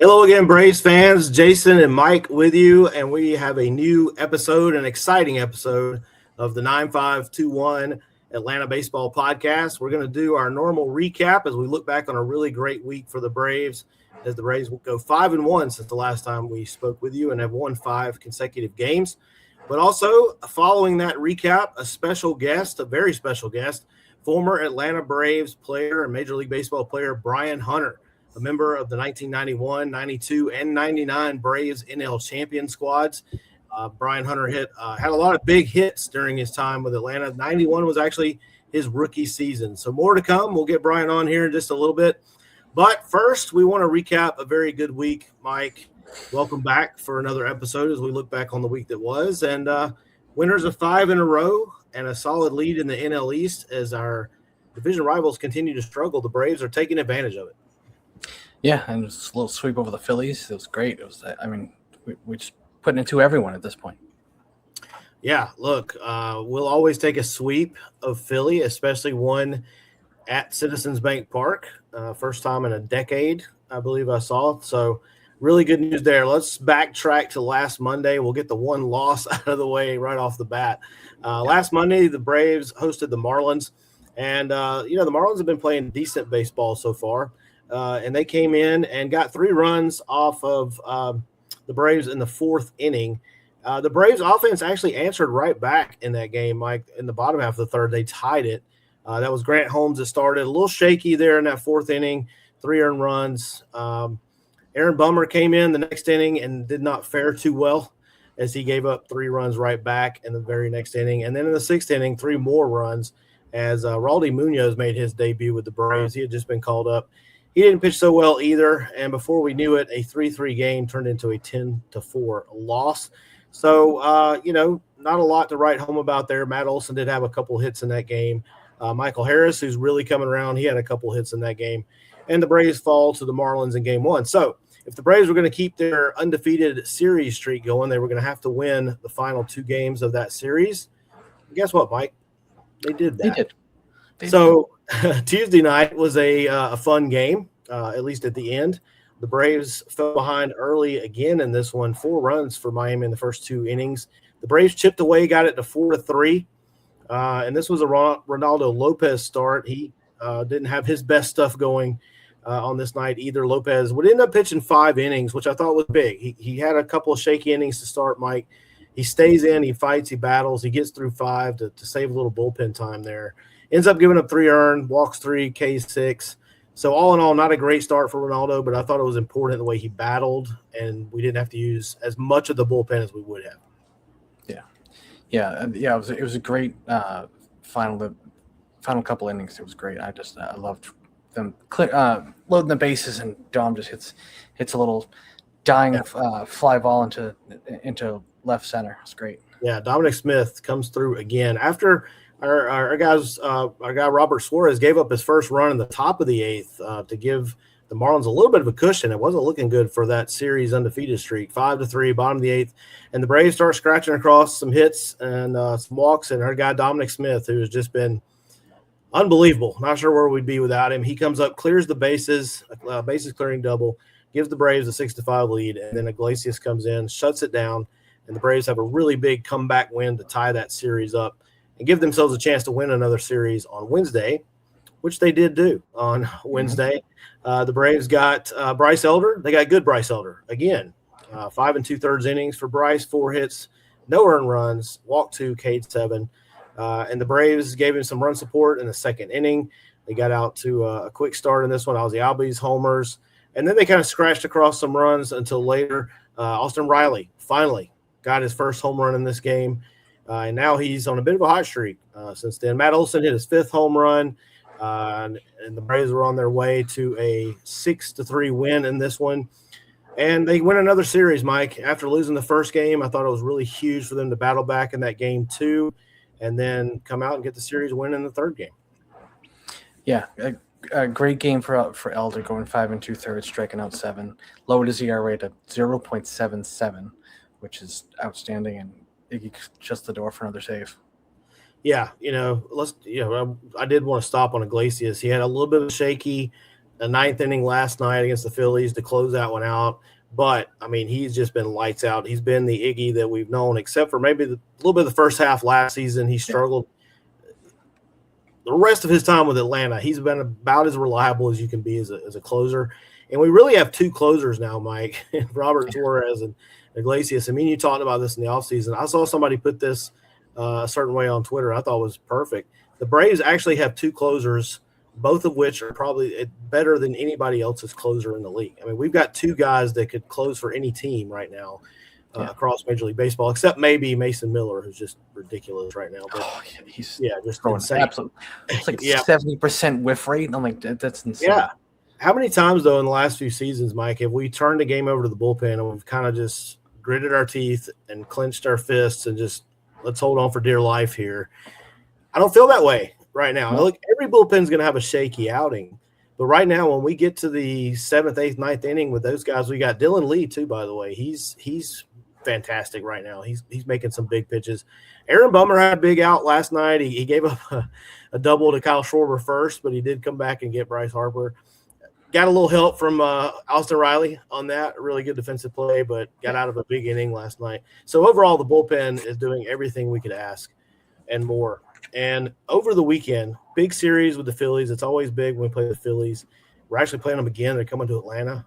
Hello again, Braves fans. Jason and Mike with you, and we have a new episode, an exciting episode of the 9521 Atlanta Baseball Podcast. We're going to do our normal recap as we look back on a really great week for the Braves, as the Braves will go 5-1 since the last time we spoke with you and have won 5 consecutive games. But also, following that recap, a special guest, a very special guest, former Atlanta Braves player and Major League Baseball player Brian Hunter, a member of the 1991, 92, and 99 Braves NL champion squads. Brian Hunter had a lot of big hits during his time with Atlanta. 91 was actually his rookie season. So more to come. We'll get Brian on here in just a little bit. But first, we want to recap a very good week. Mike, welcome back for another episode as we look back on the week that was. And winners of 5 in a row and a solid lead in the NL East as our division rivals continue to struggle. The Braves are taking advantage of it. Yeah, and just a little sweep over the Phillies. It was great. It was, we just putting it to everyone at this point. Yeah, look, we'll always take a sweep of Philly, especially one at Citizens Bank Park. First time in a decade, I believe I saw. So really good news there. Let's backtrack to last Monday. We'll get the one loss out of the way right off the bat. Last Monday, the Braves hosted the Marlins. And, the Marlins have been playing decent baseball so far. And they came in and got 3 runs off of the Braves in the 4th inning. The Braves offense actually answered right back in that game, Mike. In the bottom half of the 3rd, they tied it. That was Grant Holmes that started. A little shaky there in that 4th inning, 3 earned runs. Aaron Bummer came in the next inning and did not fare too well as he gave up 3 runs right back in the very next inning. And then in the 6th inning, 3 more runs as Raldy Munoz made his debut with the Braves. He had just been called up. He didn't pitch so well either, and before we knew it, a 3-3 game turned into a 10-4 loss. So, not a lot to write home about there. Matt Olson did have a couple hits in that game. Michael Harris, who's really coming around, he had a couple hits in that game. And the Braves fall to the Marlins in Game 1. So, if the Braves were going to keep their undefeated series streak going, they were going to have to win the final 2 games of that series. And guess what, Mike? They did that. They did. Tuesday night was a fun game, at least at the end. The Braves fell behind early again in this one, 4 runs for Miami in the first 2 innings. The Braves chipped away, got it to 4-3, and this was a Ronaldo Lopez start. He didn't have his best stuff going on this night either. Lopez would end up pitching 5 innings, which I thought was big. He had a couple of shaky innings to start, Mike. He stays in, he fights, he battles, he gets through 5 to save a little bullpen time there. Ends up giving up 3 earned, walks 3, Ks 6. So all in all, not a great start for Ronaldo, but I thought it was important the way he battled, and we didn't have to use as much of the bullpen as we would have. Yeah. It was a great final couple innings. It was great. I loved them loading the bases, and Dom just hits a little dying fly ball into left center. It's great. Yeah, Dominic Smith comes through again after. Our guy Robert Suarez gave up his first run in the top of the 8th to give the Marlins a little bit of a cushion. It wasn't looking good for that series undefeated streak. 5-3, bottom of the 8th, and the Braves start scratching across some hits and some walks. And our guy Dominic Smith, who has just been unbelievable. Not sure where we'd be without him. He comes up, clears the bases clearing double, gives the Braves a 6-5 lead, and then Iglesias comes in, shuts it down, and the Braves have a really big comeback win to tie that series up and give themselves a chance to win another series on Wednesday, which they did do on Wednesday. The Braves got Bryce Elder. They got good Bryce Elder. Again, 5 2/3 innings for Bryce, 4 hits, no earned runs, walked 2, K'd 7. And the Braves gave him some run support in the 2nd inning. They got out to a quick start in this one. Ozzie Albies, homers. And then they kind of scratched across some runs until later. Austin Riley finally got his first home run in this game. And now he's on a bit of a hot streak since then. Matt Olson hit his 5th home run, and the Braves were on their way to a 6-3 win in this one. And they win another series, Mike. After losing the first game, I thought it was really huge for them to battle back in that game 2 and then come out and get the series win in the 3rd game. Yeah, a great game for Elder, going 5 2/3, striking out 7. Lowered his ERA to 0.77, which is outstanding, and Iggy shuts the door for another save. Yeah, I did want to stop on Iglesias. He had a little bit of a shaky a ninth inning last night against the Phillies to close that one out. But, I mean, he's just been lights out. He's been the Iggy that we've known, except for maybe a little bit of the first half last season. He struggled. The rest of his time with Atlanta, he's been about as reliable as you can be as a closer. And we really have two closers now, Mike, Robert Torres and Iglesias. I mean, you talked about this in the offseason. I saw somebody put this a certain way on Twitter. I thought it was perfect. The Braves actually have two closers, both of which are probably better than anybody else's closer in the league. I mean, we've got two guys that could close for any team right now across Major League Baseball, except maybe Mason Miller, who's just ridiculous right now. But, he's just insane. Absolutely. It's like 70% whiff rate. I'm like, that's insane. Yeah. How many times, though, in the last few seasons, Mike, have we turned the game over to the bullpen and we've kind of just gritted our teeth and clenched our fists and just let's hold on for dear life here? I don't feel that way right now. Look, every bullpen's going to have a shaky outing. But right now, when we get to the 7th, 8th, 9th inning with those guys, we got Dylan Lee, too, by the way. He's fantastic right now. He's making some big pitches. Aaron Bummer had a big out last night. He gave up a double to Kyle Schwarber first, but he did come back and get Bryce Harper. Got a little help from Austin Riley on that. A really good defensive play, but got out of a big inning last night. So overall, the bullpen is doing everything we could ask and more. And over the weekend, big series with the Phillies. It's always big when we play the Phillies. We're actually playing them again. They're coming to Atlanta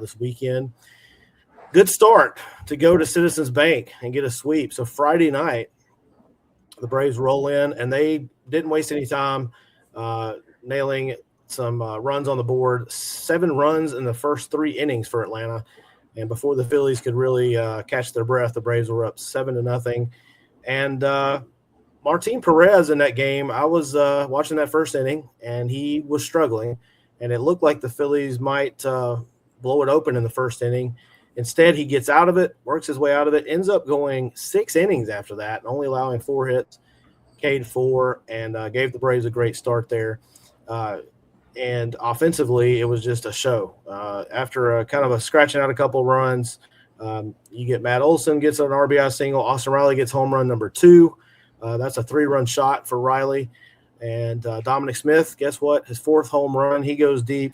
this weekend. Good start to go to Citizens Bank and get a sweep. So Friday night, the Braves roll in, and they didn't waste any time nailing some runs on the board. 7 runs in the first 3 innings for Atlanta. And before the Phillies could really catch their breath, the Braves were up 7-0. And Martin Perez in that game, I was watching that first inning, and he was struggling. And it looked like the Phillies might blow it open in the first inning. Instead, he gets out of it, works his way out of it, ends up going 6 innings after that, only allowing 4 hits, K'd 4, and gave the Braves a great start there. And offensively, it was just a show. After kind of scratching out a couple runs, you get Matt Olson gets an RBI single. Austin Riley gets home run number 2. That's a 3-run shot for Riley. And Dominic Smith, guess what? His 4th home run. He goes deep.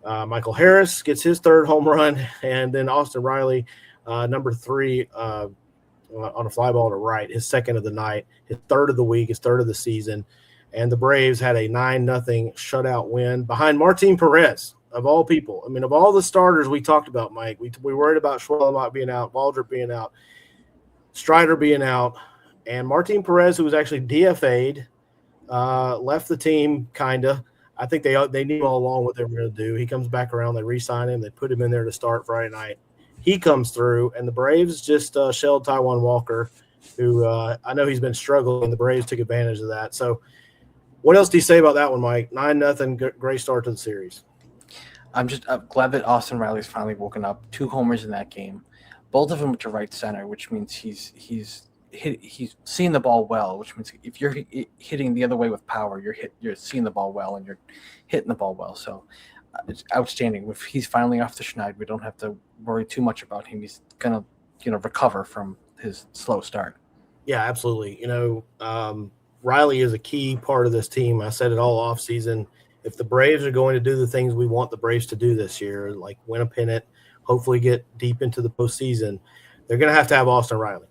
Michael Harris gets his 3rd home run. And then Austin Riley, number 3 on a fly ball to right, his 2nd of the night, his 3rd of the week, his 3rd of the season. And the Braves had a 9-0 shutout win behind Martin Perez, of all people. I mean, of all the starters we talked about, Mike, we worried about Schwellenbach being out, Waldrop being out, Strider being out, and Martin Perez, who was actually DFA'd, left the team kind of. I think they knew all along what they were going to do. He comes back around, they re-sign him, they put him in there to start Friday night. He comes through, and the Braves just shelled Taijuan Walker, who I know he's been struggling, and the Braves took advantage of that. So what else do you say about that one, Mike? 9-0, great start to the series. I'm glad that Austin Riley's finally woken up. 2 homers in that game, both of them to right center, which means he's seeing the ball well. Which means if you're hitting the other way with power, you're seeing the ball well and you're hitting the ball well. So it's outstanding. If he's finally off the schneid, we don't have to worry too much about him. He's gonna recover from his slow start. Yeah, absolutely. Riley is a key part of this team. I said it all off season. If the Braves are going to do the things we want the Braves to do this year, like win a pennant, hopefully get deep into the postseason, they're going to have Austin Riley.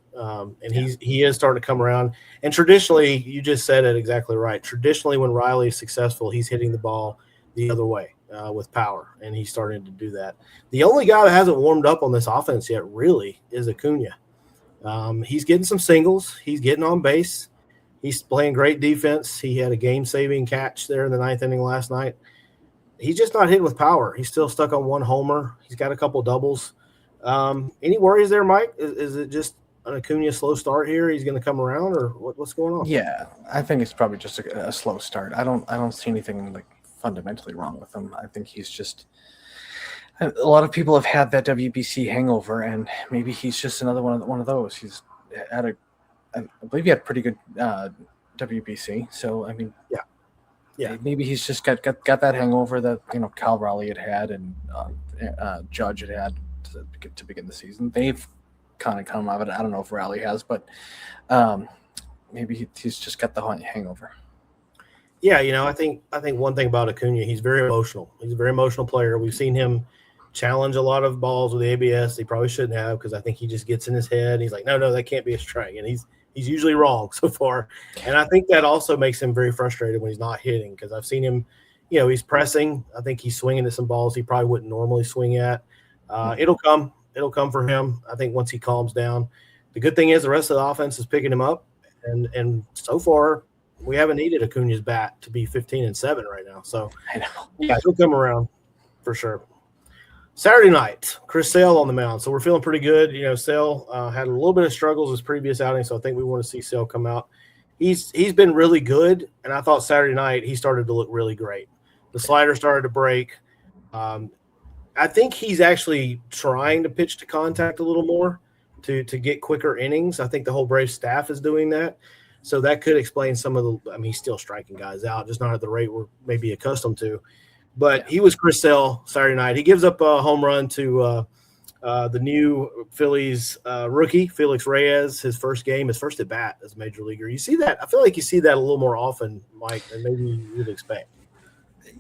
He is starting to come around. And traditionally, you just said it exactly right. Traditionally, when Riley is successful, he's hitting the ball the other way with power, and he's starting to do that. The only guy that hasn't warmed up on this offense yet really is Acuna. He's getting some singles. He's getting on base. He's playing great defense. He had a game-saving catch there in the 9th inning last night. He's just not hitting with power. He's still stuck on 1 homer. He's got a couple doubles. Any worries there, Mike? Is it just an Acuna slow start here? He's going to come around, or what's going on? Yeah, I think it's probably just a slow start. I don't see anything like fundamentally wrong with him. I think he's just – a lot of people have had that WBC hangover, and maybe he's just another one of those. He's had I believe he had pretty good WBC. So I mean, yeah, maybe he's just got that hangover that Cal Raleigh had and Judge had to begin the season. They've kind of come out of it. I don't know if Raleigh has, but maybe he's just got the hangover. Yeah, I think one thing about Acuna, he's very emotional. He's a very emotional player. We've seen him challenge a lot of balls with the ABS. He probably shouldn't have because I think he just gets in his head. He's like, no, that can't be a strike, and he's usually wrong so far. And I think that also makes him very frustrated when he's not hitting because I've seen him. He's pressing. I think he's swinging at some balls he probably wouldn't normally swing at. It'll come. It'll come for him. I think once he calms down. The good thing is the rest of the offense is picking him up, and so far we haven't needed Acuna's bat to be 15-7 right now. So I know. yeah, he'll come around for sure. Saturday night, Chris Sale on the mound. So we're feeling pretty good. Sale had a little bit of struggles his previous outing, so I think we want to see Sale come out. He's been really good, and I thought Saturday night he started to look really great. The slider started to break. I think he's actually trying to pitch to contact a little more to get quicker innings. I think the whole Braves staff is doing that. So that could explain some of he's still striking guys out, just not at the rate we're maybe accustomed to. But he was Chris Sale Saturday night. He gives up a home run to the new Phillies rookie, Felix Reyes, his first game, his first at bat as a major leaguer. You see that? I feel like you see that a little more often, Mike, than maybe you would expect.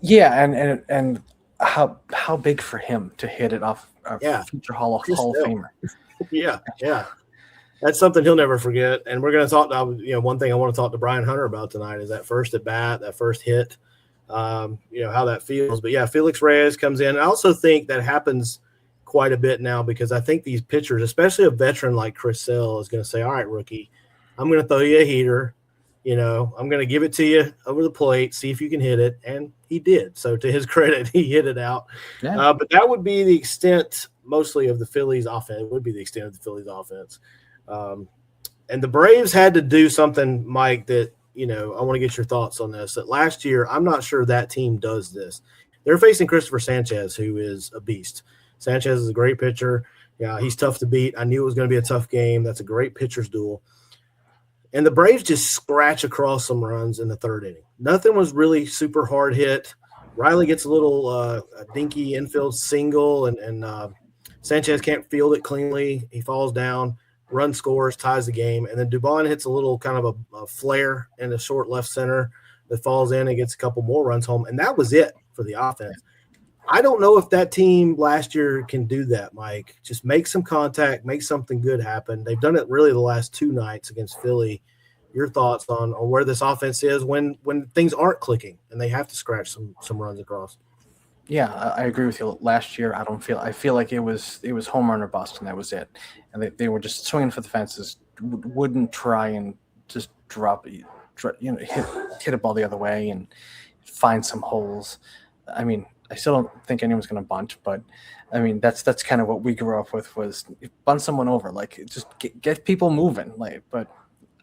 Yeah, and how big for him to hit it off a future Hall of Famer. Yeah. That's something he'll never forget. And we're going to talk about, one thing I want to talk to Brian Hunter about tonight is that first at bat, that first hit, how that feels. But yeah, Felix Reyes comes in. I also think that happens quite a bit now because I think these pitchers, especially a veteran like Chris Sale, is going to say, all right, rookie, I'm going to throw you a heater. I'm going to give it to you over the plate, see if you can hit it. And he did. So to his credit, he hit it out. Yeah. But that would be the extent mostly of the Phillies offense. It would be the extent of the Phillies offense. And the Braves had to do something, Mike, that, I want to get your thoughts on this. That last year, I'm not sure that team does this. They're facing Christopher Sanchez, who is a beast. Sanchez is a great pitcher. Yeah, he's tough to beat. I knew it was going to be a tough game. That's a great pitcher's duel. And the Braves just scratch across some runs in the third inning. Nothing was really super hard hit. Riley gets a little dinky infield single, and Sanchez can't field it cleanly. He falls down. Run scores, ties the game, and then Dubon hits a little kind of a flare in the short left center that falls in and gets a couple more runs home, and that was it for the offense. I don't know if that team last year can do that, Mike. Just make some contact, make something good happen. They've done it really the last two nights against Philly. Your thoughts on where this offense is when things aren't clicking and they have to scratch some runs across? Yeah, I agree with you. Last year, I feel like it was home run or bust, and that was it. And they were just swinging for the fences, wouldn't try and just hit a ball the other way and find some holes. I mean, I still don't think anyone's going to bunt, but I mean that's kind of what we grew up with was bunt someone over, like just get people moving. But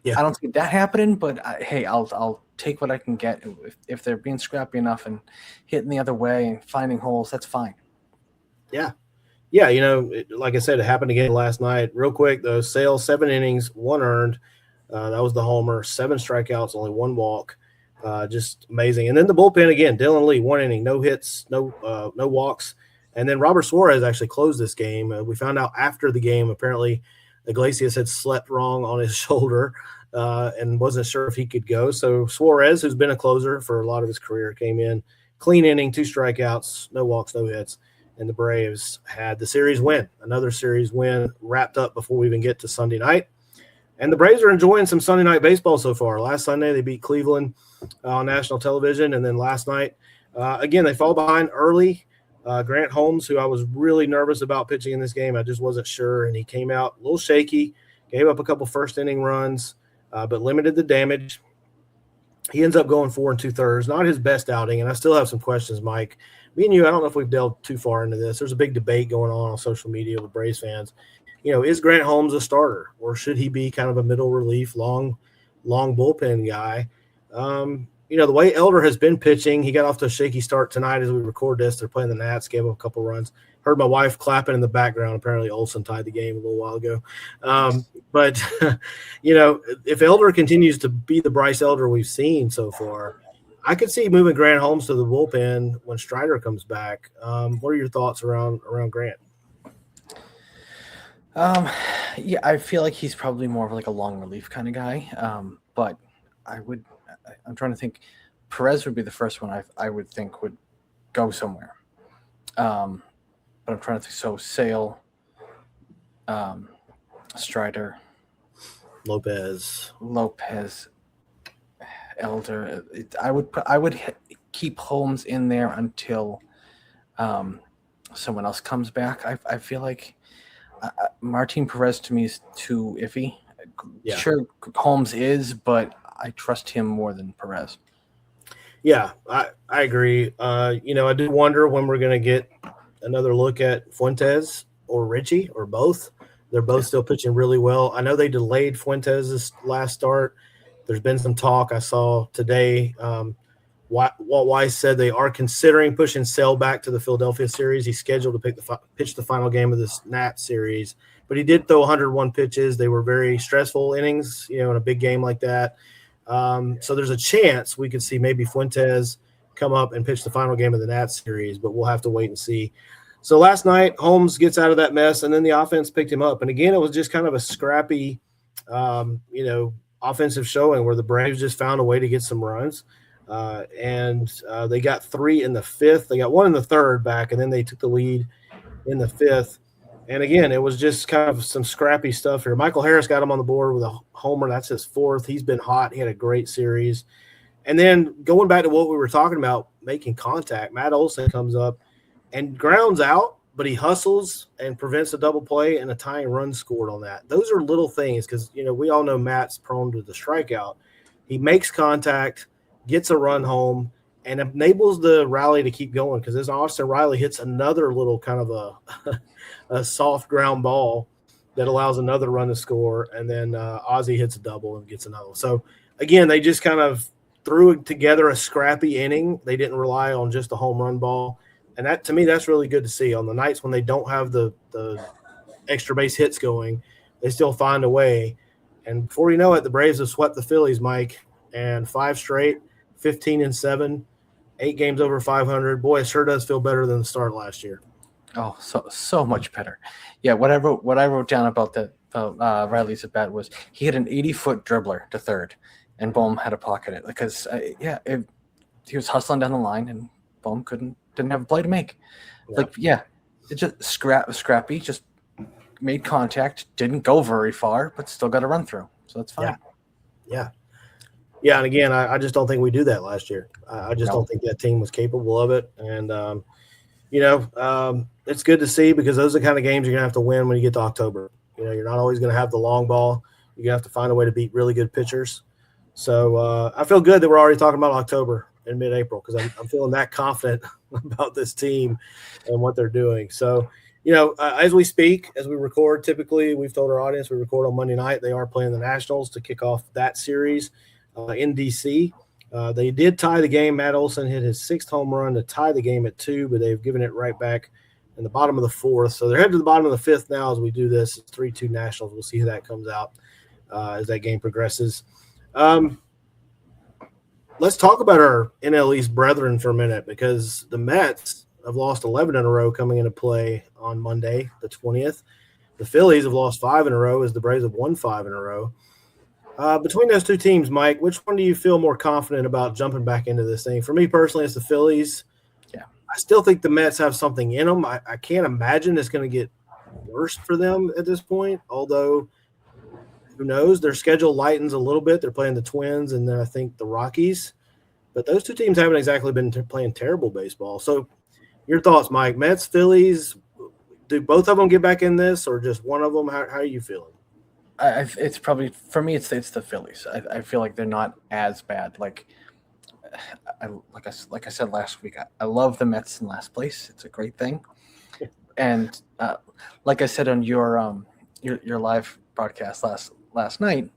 yeah. I don't see that happening. But hey, I'll take what I can get. If they're being scrappy enough and hitting the other way and finding holes, that's fine. Yeah. Like I said, it happened again last night. Real quick, though, Sale, 7 innings, 1 earned. That was the homer. 7 strikeouts, only 1 walk. Just amazing. And then the bullpen again, Dylan Lee, 1 inning, no hits, no walks. And then Robert Suarez actually closed this game. We found out after the game, apparently Iglesias had slept wrong on his shoulder and wasn't sure if he could go. So Suarez, who's been a closer for a lot of his career, came in, clean inning, 2 strikeouts, no walks, no hits. And the Braves had the series win, another series win wrapped up before we even get to Sunday night. And the Braves are enjoying some Sunday night baseball so far. Last Sunday, they beat Cleveland on national television. And then last night, again, they fall behind early. Grant Holmes, who I was really nervous about pitching in this game, I just wasn't sure. And he came out a little shaky, gave up a couple first inning runs, but limited the damage. He ends up going 4 2/3, not his best outing. And I still have some questions, Mike. Me and you, I don't know if we've delved too far into this. There's a big debate going on social media with Braves fans. Is Grant Holmes a starter, or should he be kind of a middle relief, long bullpen guy? The way Elder has been pitching, he got off to a shaky start tonight as we record this. They're playing the Nats, gave up a couple runs. Heard my wife clapping in the background. Apparently Olsen tied the game a little while ago. But if Elder continues to be the Bryce Elder we've seen so far, I could see moving Grant Holmes to the bullpen when Strider comes back. What are your thoughts around Grant? Yeah, I feel like he's probably more of like a long relief kind of guy. But I'm trying to think Perez would be the first one I would think would go somewhere. But I'm trying to think. So Sale, Strider, Lopez, Elder. I would keep Holmes in there until someone else comes back. I feel like Martin Perez to me is too iffy. Yeah. Sure, Holmes is, but I trust him more than Perez. Yeah, I agree. I do wonder when we're going to get another look at Fuentes or Richie or both. They're both still pitching really well. I know they delayed Fuentes' last start. There's been some talk I saw today. Walt Weiss said they are considering pushing Sale back to the Philadelphia series. He's scheduled to pitch the final game of this Nats series, but he did throw 101 pitches. They were very stressful innings, in a big game like that. So there's a chance we could see maybe Fuentes come up and pitch the final game of the Nats series, but we'll have to wait and see. So last night, Holmes gets out of that mess, and then the offense picked him up. And again, it was just kind of a scrappy, offensive showing where the Braves just found a way to get some runs. And they got 3 in the 5th. They got 1 in the 3rd back, and then they took the lead in the 5th. And again, it was just kind of some scrappy stuff here. Michael Harris got him on the board with a homer. That's his 4th. He's been hot. He had a great series. And then going back to what we were talking about, making contact, Matt Olson comes up and grounds out, but he hustles and prevents a double play and a tying run scored on that. Those are little things because, we all know Matt's prone to the strikeout. He makes contact, gets a run home, and enables the rally to keep going because as Austin Riley hits another little kind of a soft ground ball that allows another run to score, and then Ozzie hits a double and gets another. So, again, they just kind of threw together a scrappy inning. They didn't rely on just a home run ball. And that, to me, that's really good to see. On the nights when they don't have the extra base hits going, they still find a way. And before you know it, the Braves have swept the Phillies, Mike, and 5 straight, 15-7, 8 games over 500. Boy, it sure does feel better than the start last year. Oh, so much better. Yeah, what I wrote down about that Riley's at bat was he hit an 80-foot dribbler to third, and Bohm had to pocket it because he was hustling down the line, and Bohm didn't have a play to make. Yeah. It just scrappy, just made contact, didn't go very far, but still got a run through. So that's fine. Yeah. And again, I just don't think we do that last year. I just don't think that team was capable of it. And, it's good to see because those are the kind of games you're going to have to win when you get to October. You're not always going to have the long ball. You're going to have to find a way to beat really good pitchers. So I feel good that we're already talking about October in mid-April because I'm feeling that confident about this team and what they're doing. So, as we speak, as we record, typically we've told our audience we record on Monday night. They are playing the Nationals to kick off that series in D.C. They did tie the game. Matt Olson hit his 6th home run to tie the game at 2, but they've given it right back in the bottom of the 4th. So they're headed to the bottom of the 5th now as we do this. It's 3-2 Nationals. We'll see how that comes out as that game progresses. Let's talk about our NL East brethren for a minute because the Mets have lost 11 in a row coming into play on Monday, the 20th. The Phillies have lost 5 in a row as the Braves have won 5 in a row. Between those two teams, Mike, which one do you feel more confident about jumping back into this thing? For me personally, it's the Phillies. Yeah. I still think the Mets have something in them. I can't imagine it's going to get worse for them at this point, although who knows? Their schedule lightens a little bit. They're playing the Twins and then I think the Rockies. But those two teams haven't exactly been playing terrible baseball. So your thoughts, Mike? Mets, Phillies, do both of them get back in this or just one of them? How are you feeling? It's probably for me. It's the Phillies. I feel like they're not as bad. Like I said last week, I love the Mets in last place. It's a great thing. And like I said on your live broadcast last night,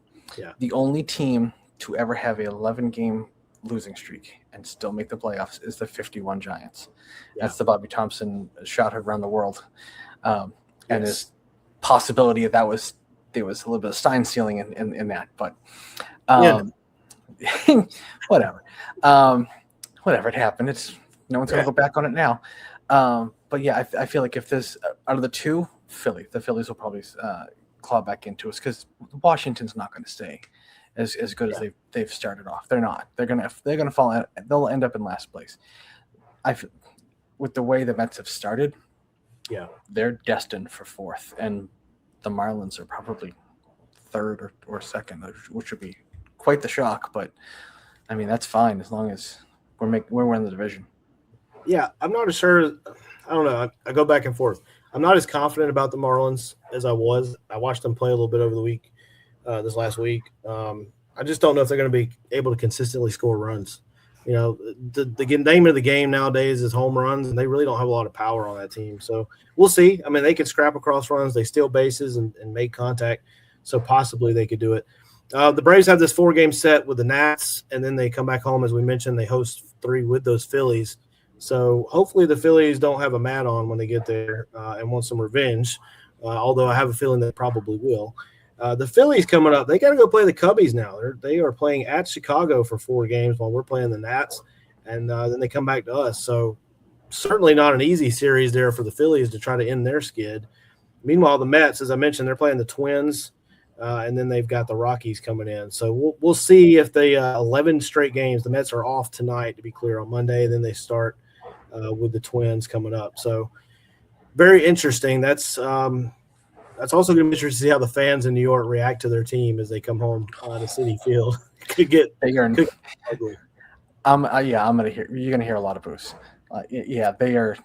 the only team to ever have an 11-game losing streak and still make the playoffs is the 51 Giants. That's the Bobby Thompson shot around the world, and there's possibility that there was a little bit of Stein ceiling in that, but whatever. Whatever, it happened. It's no one's gonna go back on it now. But yeah, I feel like if there's out of the two, the Phillies will probably claw back into us because Washington's not going to stay as good as they've started off. They're not. They're gonna fall out. They'll end up in last place. With the way the Mets have started, Yeah, they're destined for fourth, and the Marlins are probably third or second, which would be quite the shock. But I mean, that's fine as long as we're winning the division. yeah. I'm not as sure. I don't know. I go back and forth. I'm not as confident about the Marlins as I was. I watched them play a little bit over the week, this last week. I just don't know if they're going to be able to consistently score runs. You know, the name of the game nowadays is home runs, and they really don't have a lot of power on that team. So we'll see. I mean, they can scrap across runs. They steal bases and make contact. So possibly they could do it. The Braves have this 4-game set with the Nats, and then they come back home. As we mentioned, they host 3 with those Phillies. So hopefully the Phillies don't have a mat on when they get there and want some revenge, although I have a feeling they probably will. The Phillies coming up, they got to go play the Cubbies now. They are playing at Chicago for 4 games while we're playing the Nats, and then they come back to us. So certainly not an easy series there for the Phillies to try to end their skid. Meanwhile, the Mets, as I mentioned, they're playing the Twins, and then they've got the Rockies coming in. So we'll see if they 11 straight games. The Mets are off tonight, to be clear, on Monday. Then they start with the Twins coming up. So very interesting. That's also going to be interesting to see how the fans in New York react to their team as they come home to Citi Field. Could get ugly. You're gonna hear a lot of boos. They are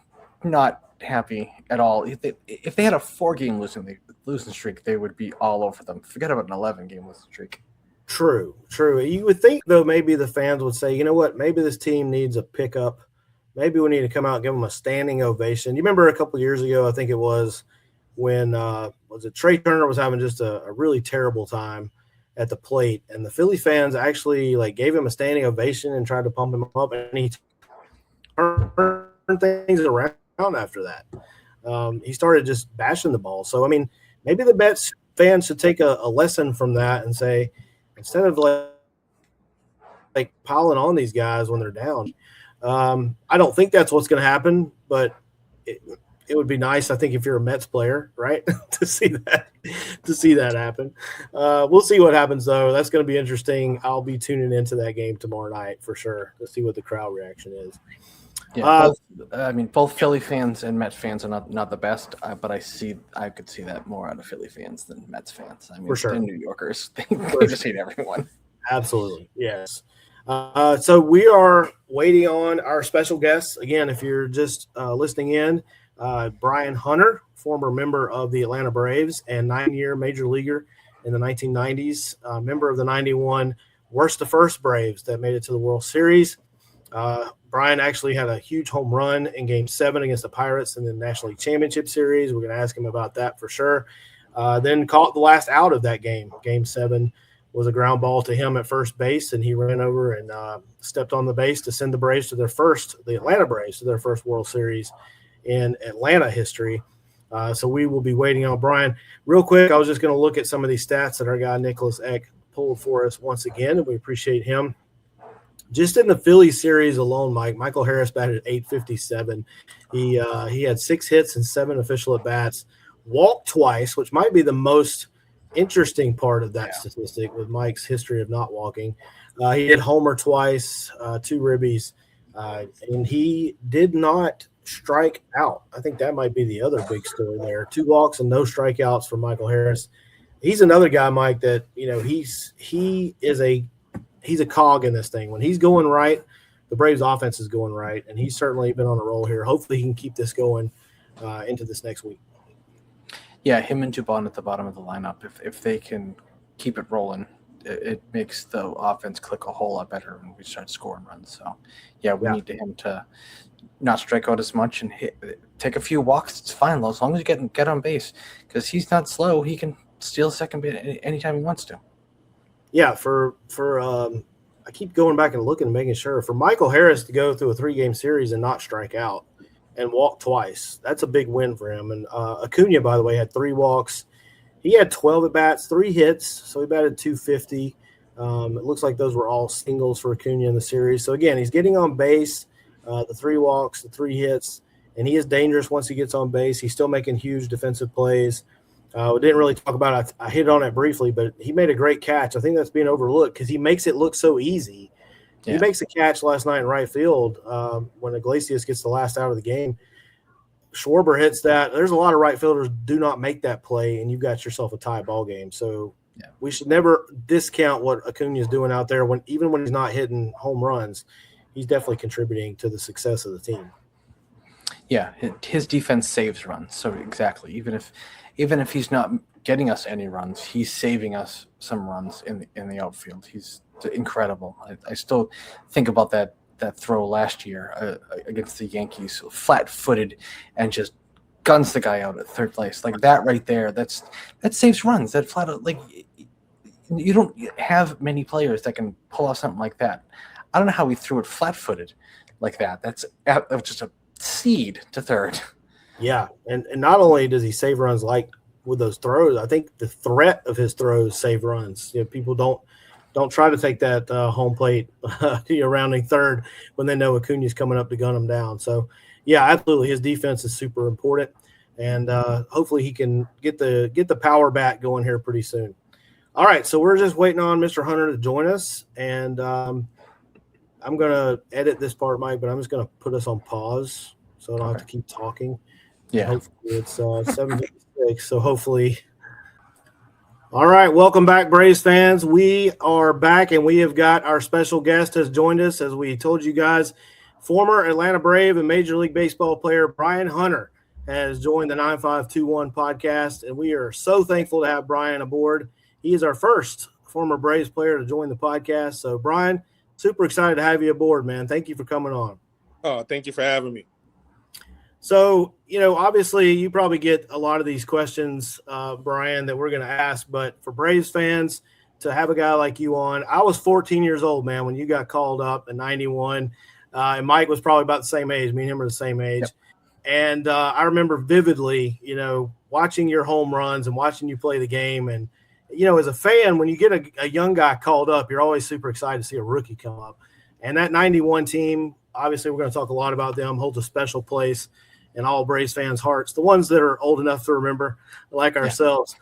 not happy at all. If they had a 4-game losing streak, they would be all over them. Forget about an 11-game losing streak. True. You would think, though, maybe the fans would say, you know what, maybe this team needs a pickup. Maybe we need to come out and give them a standing ovation. You remember a couple of years ago, I think it was, when Trey Turner was having just a really terrible time at the plate, and the Philly fans actually gave him a standing ovation and tried to pump him up, and he turned things around after that. He started just bashing the ball. So I mean, maybe the Mets fans should take a lesson from that and say, instead of piling on these guys when they're down. I don't think that's what's going to happen, but it would be nice, I think, if you're a Mets player, right, to see that happen. We'll see what happens, though. That's going to be interesting. I'll be tuning into that game tomorrow night for sure to see what the crowd reaction is. Yeah, both Philly fans and Mets fans are not the best, but I could see that more out of Philly fans than Mets fans. I mean, for sure. They're New Yorkers. They just hate everyone. Absolutely, yes. So we are waiting on our special guests. Again, if you're just listening in, Brian Hunter, former member of the Atlanta Braves and 9-year major leaguer in the 1990s, member of the 91 Worst to First Braves that made it to the World Series. Brian actually had a huge home run in Game 7 against the Pirates in the National League Championship Series. We're going to ask him about that for sure. Then caught the last out of that game. Game 7 was a ground ball to him at first base, and he ran over and stepped on the base to send the Atlanta Braves to their first World Series in Atlanta history. So we will be waiting on Brian. Real quick, I was just going to look at some of these stats that our guy Nicholas Eck pulled for us once again, and we appreciate him. Just in the Phillies series alone, Michael Harris batted .857. He had 6 hits and 7 official at-bats, walked twice, which might be the most interesting part of that statistic with Mike's history of not walking. He hit homer twice, 2 ribbies, and he did not strike out. I think that might be the other big story there. 2 walks and no strikeouts for Michael Harris. He's another guy, Mike, that he's a cog in this thing. When he's going right, the Braves offense is going right, and he's certainly been on a roll here. Hopefully he can keep this going into this next week. Yeah, him and Dubon at the bottom of the lineup, if they can keep it rolling, it makes the offense click a whole lot better when we start scoring runs. So, we need him to not strike out as much and take a few walks. It's fine, as long as you get on base, because he's not slow. He can steal second base anytime he wants to. Yeah, I keep going back and looking and making sure. For Michael Harris to go through a 3-game series and not strike out and walk twice, that's a big win for him. And Acuna, by the way, had 3 walks. He had 12 at-bats, 3 hits, so he batted .250. It looks like those were all singles for Acuna in the series. So, again, he's getting on base, the 3 walks, the 3 hits, and he is dangerous once he gets on base. He's still making huge defensive plays. We didn't really talk about it. I hit on it briefly, but he made a great catch. I think that's being overlooked because he makes it look so easy. Yeah. He makes a catch last night in right field when Iglesias gets the last out of the game. Schwarber hits that. There's a lot of right fielders do not make that play, and you've got yourself a tie ball game. So we should never discount what Acuna is doing out there. Even when he's not hitting home runs, he's definitely contributing to the success of the team. Yeah, his defense saves runs. So exactly, even if he's not getting us any runs, he's saving us some runs in the outfield. He's incredible. I still think about that throw last year against the Yankees, flat-footed, and just guns the guy out at third place. Like that right there, that saves runs. That flat out, like you don't have many players that can pull off something like that. I don't know how he threw it flat-footed like that. That's just a seed to third. Yeah, and not only does he save runs like with those throws, I think the threat of his throws save runs. People don't try to take that home plate rounding third when they know Acuna's coming up to gun them down. So, yeah, absolutely, his defense is super important, and hopefully he can get the power back going here pretty soon. All right, so we're just waiting on Mr. Hunter to join us, and I'm going to edit this part, Mike, but I'm just going to put us on pause so I don't have to keep talking. Yeah. Hopefully it's 7:56, so hopefully. All right, welcome back, Braves fans. We are back, and we have got our special guest has joined us, as we told you guys. Former Atlanta Brave and Major League Baseball player Brian Hunter has joined the 9521 podcast, and we are so thankful to have Brian aboard. He is our first former Braves player to join the podcast. So, Brian, super excited to have you aboard, man. Thank you for coming on. Oh, thank you for having me. So, obviously you probably get a lot of these questions, Brian, that we're going to ask. But for Braves fans to have a guy like you on, I was 14 years old, man, when you got called up in 91. And Mike was probably about the same age. Me and him are the same age. Yep. And I remember vividly, watching your home runs and watching you play the game. And, as a fan, when you get a young guy called up, you're always super excited to see a rookie come up. And that 91 team, obviously we're going to talk a lot about them, holds a special place in all Braves fans' hearts, the ones that are old enough to remember, like ourselves.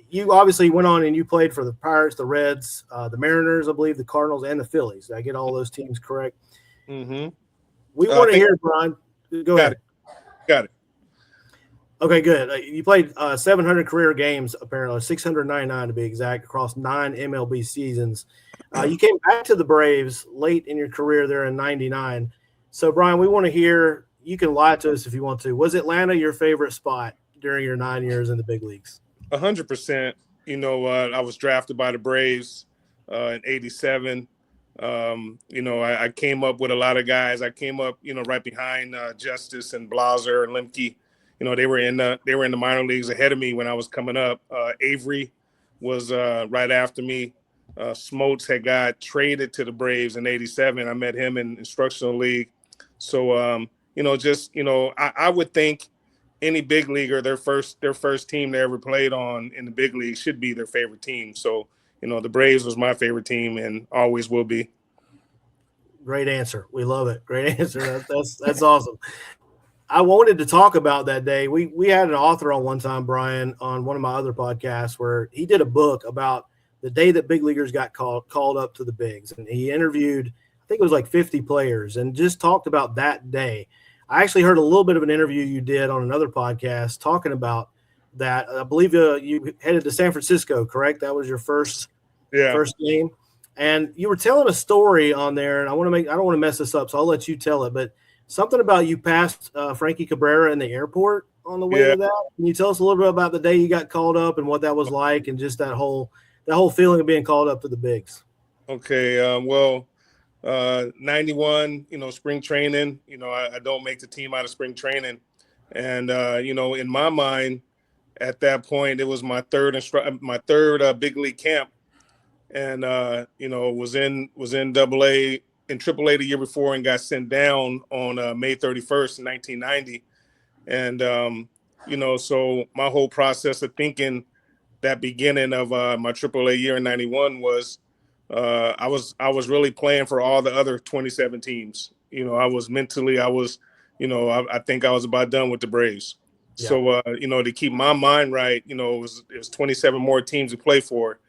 You obviously went on and you played for the Pirates, the Reds, the Mariners, I believe, the Cardinals, and the Phillies. Did I get all those teams correct? Mm-hmm. We want to hear, Brian. Go ahead. Got it. Okay, good. You played 700 career games, apparently, 699 to be exact, across 9 MLB seasons. You came back to the Braves late in your career there in 99. So, Brian, we want to hear, you can lie to us if you want to. Was Atlanta your favorite spot during your 9 years in the big leagues? 100%. I was drafted by the Braves in 87. I came up with a lot of guys. I came up, right behind Justice and Blaser and Lemke. They were in the minor leagues ahead of me when I was coming up. Avery was right after me. Smoltz had got traded to the Braves in 87. I met him in instructional league. So, I would think any big leaguer, their first team they ever played on in the big league should be their favorite team. So, the Braves was my favorite team and always will be. Great answer. We love it. Great answer. That's awesome. I wanted to talk about that day. We had an author on one time, Brian, on one of my other podcasts where he did a book about the day that big leaguers got called up to the bigs. And he interviewed, I think it was like 50 players, and just talked about that day. I actually heard a little bit of an interview you did on another podcast talking about that. I believe you headed to San Francisco, correct? That was your first game. And you were telling a story on there, and I don't want to mess this up, so I'll let you tell it, but something about you passed Frankie Cabrera in the airport on the way to that. Can you tell us a little bit about the day you got called up and what that was like, and just that whole feeling of being called up to the bigs? Okay. 91, spring training, I don't make the team out of spring training. And, in my mind at that point, it was my third big league camp, and, was in AA in AAA the year before and got sent down on May 31st, 1990. And, so my whole process of thinking that beginning of my AAA year in 91 was I was really playing for all the other 27 teams. I think I was about done with the Braves. Yeah. So, to keep my mind right, it was 27 more teams to play for.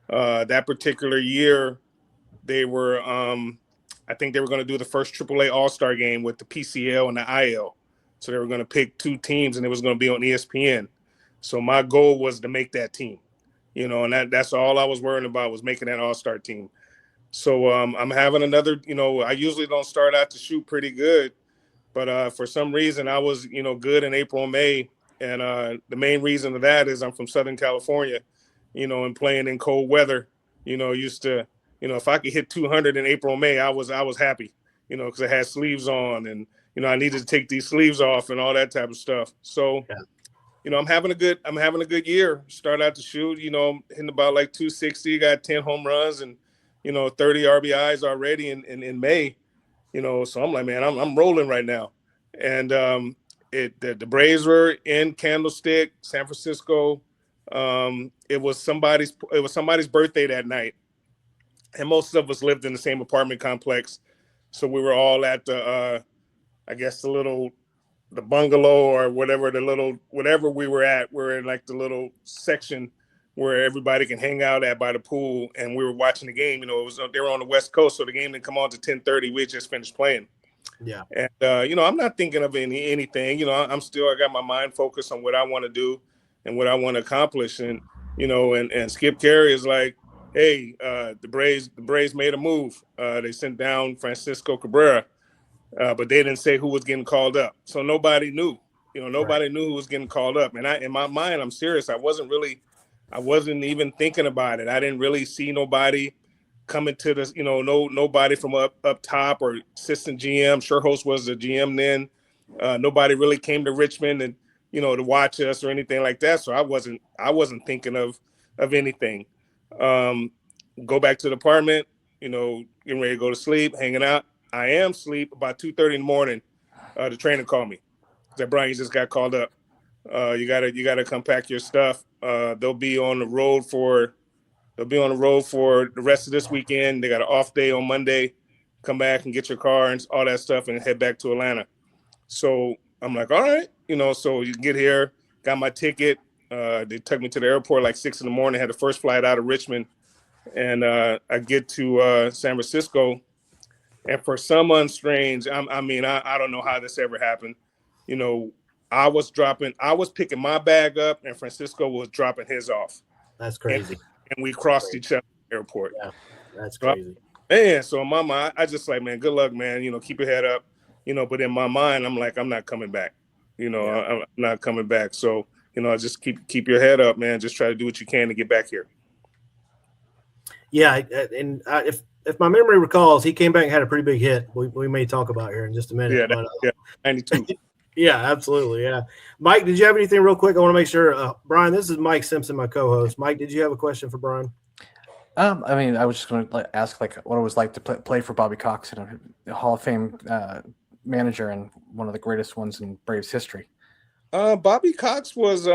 That particular year, they were, I think they were going to do the first AAA All-Star game with the PCL and the IL. So they were going to pick 2 teams, and it was going to be on ESPN. So my goal was to make that team, and that's all I was worrying about was making that All-Star team. So I'm having another, I usually don't start out to shoot pretty good, but for some reason I was, good in April and May. And the main reason of that is I'm from Southern California, and playing in cold weather, used to, if I could hit 200 in April and May, I was happy, because I had sleeves on and, I needed to take these sleeves off and all that type of stuff. So, yeah. I'm having a good year. Start out to shoot, hitting about like 260, got 10 home runs and, 30 RBIs already in May, so I'm like, man, I'm rolling right now. And the Braves were in Candlestick, San Francisco. It was somebody's birthday that night. And most of us lived in the same apartment complex. So we were all at the I guess the bungalow or whatever we were at. We're in like the little section where everybody can hang out at by the pool, and we were watching the game. They were on the West Coast, so the game didn't come on to 10:30. We had just finished playing. Yeah. And I'm not thinking of anything. I got my mind focused on what I want to do and what I want to accomplish. And and Skip Carey is like, hey, the Braves made a move. They sent down Francisco Cabrera, but they didn't say who was getting called up. So nobody knew. Nobody knew who was getting called up. And in my mind, I'm serious. I wasn't even thinking about it. I didn't really see nobody coming to this, nobody from up top or assistant GM. Sherhost was the GM then. Nobody really came to Richmond and, to watch us or anything like that. So I wasn't thinking of anything. Go back to the apartment, getting ready to go to sleep, hanging out. I am asleep about 2:30 in the morning. The trainer called me. Said, Brian, you just got called up. You gotta come pack your stuff. They'll be on the road for the rest of this weekend. They got an off day on Monday. Come back and get your car and all that stuff and head back to Atlanta. So I'm like, all right, so you can get here. Got my ticket. They took me to the airport like 6 in the morning. Had the first flight out of Richmond, and I get to San Francisco. And for some strange, I don't know how this ever happened. I was picking my bag up, and Francisco was dropping his off. That's crazy. And we crossed each other at the airport. Yeah, that's crazy. So in my mind, I just like, man, good luck, man. Keep your head up. But in my mind, I'm like, I'm not coming back. I'm not coming back. So, I just keep your head up, man. Just try to do what you can to get back here. Yeah, and if my memory recalls, he came back and had a pretty big hit. We may talk about here in just a minute. Yeah, 92. Yeah, absolutely. Yeah. Mike, did you have anything real quick? I want to make sure. Brian, this is Mike Simpson, my co-host. Mike, did you have a question for Brian? I was just going to ask what it was like to play for Bobby Cox, a Hall of Fame manager and one of the greatest ones in Braves history. Bobby Cox was,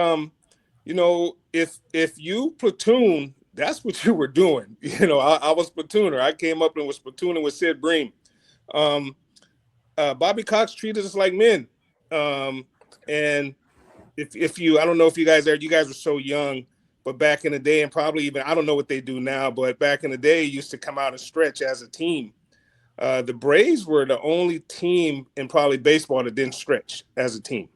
if you platoon, that's what you were doing. I was platooner. I came up and was platooning with Sid Bream. Bobby Cox treated us like men. And if you, I don't know if you guys were so young, but back in the day, and probably even, I don't know what they do now, but back in the day, used to come out and stretch as a team. The Braves were the only team in probably baseball that didn't stretch as a team.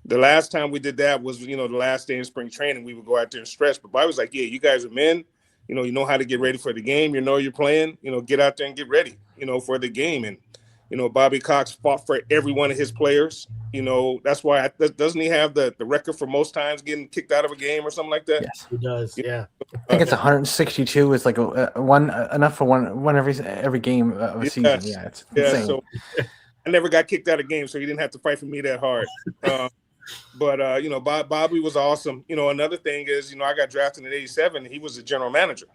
The last time we did that was, the last day in spring training, we would go out there and stretch. But Bobby was like, yeah, you guys are men. You know how to get ready for the game. You're playing, get out there and get ready, for the game. And, Bobby Cox fought for every one of his players. That's why doesn't he have the record for most times getting kicked out of a game or something like that? Yes, he does. Yeah. I think it's 162. It's like enough for one every game of a season. Yeah, it's insane. So I never got kicked out of game, so he didn't have to fight for me that hard. But Bobby was awesome. Another thing is, I got drafted in '87. He was the general manager.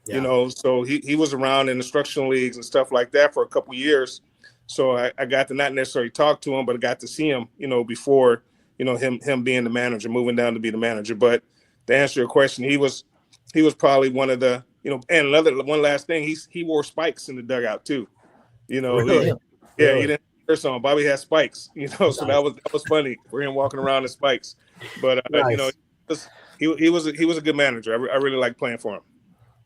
Yeah. So he was around in instructional leagues and stuff like that for a couple years. So I got to not necessarily talk to him, but I got to see him, before, him being the manager, moving down to be the manager. But to answer your question, he was probably one of the, and one last thing, he wore spikes in the dugout too. Really? He didn't shirts on. Bobby had spikes, so Nice. that was funny for him walking around in spikes. But Nice. he was a good manager. I really like playing for him.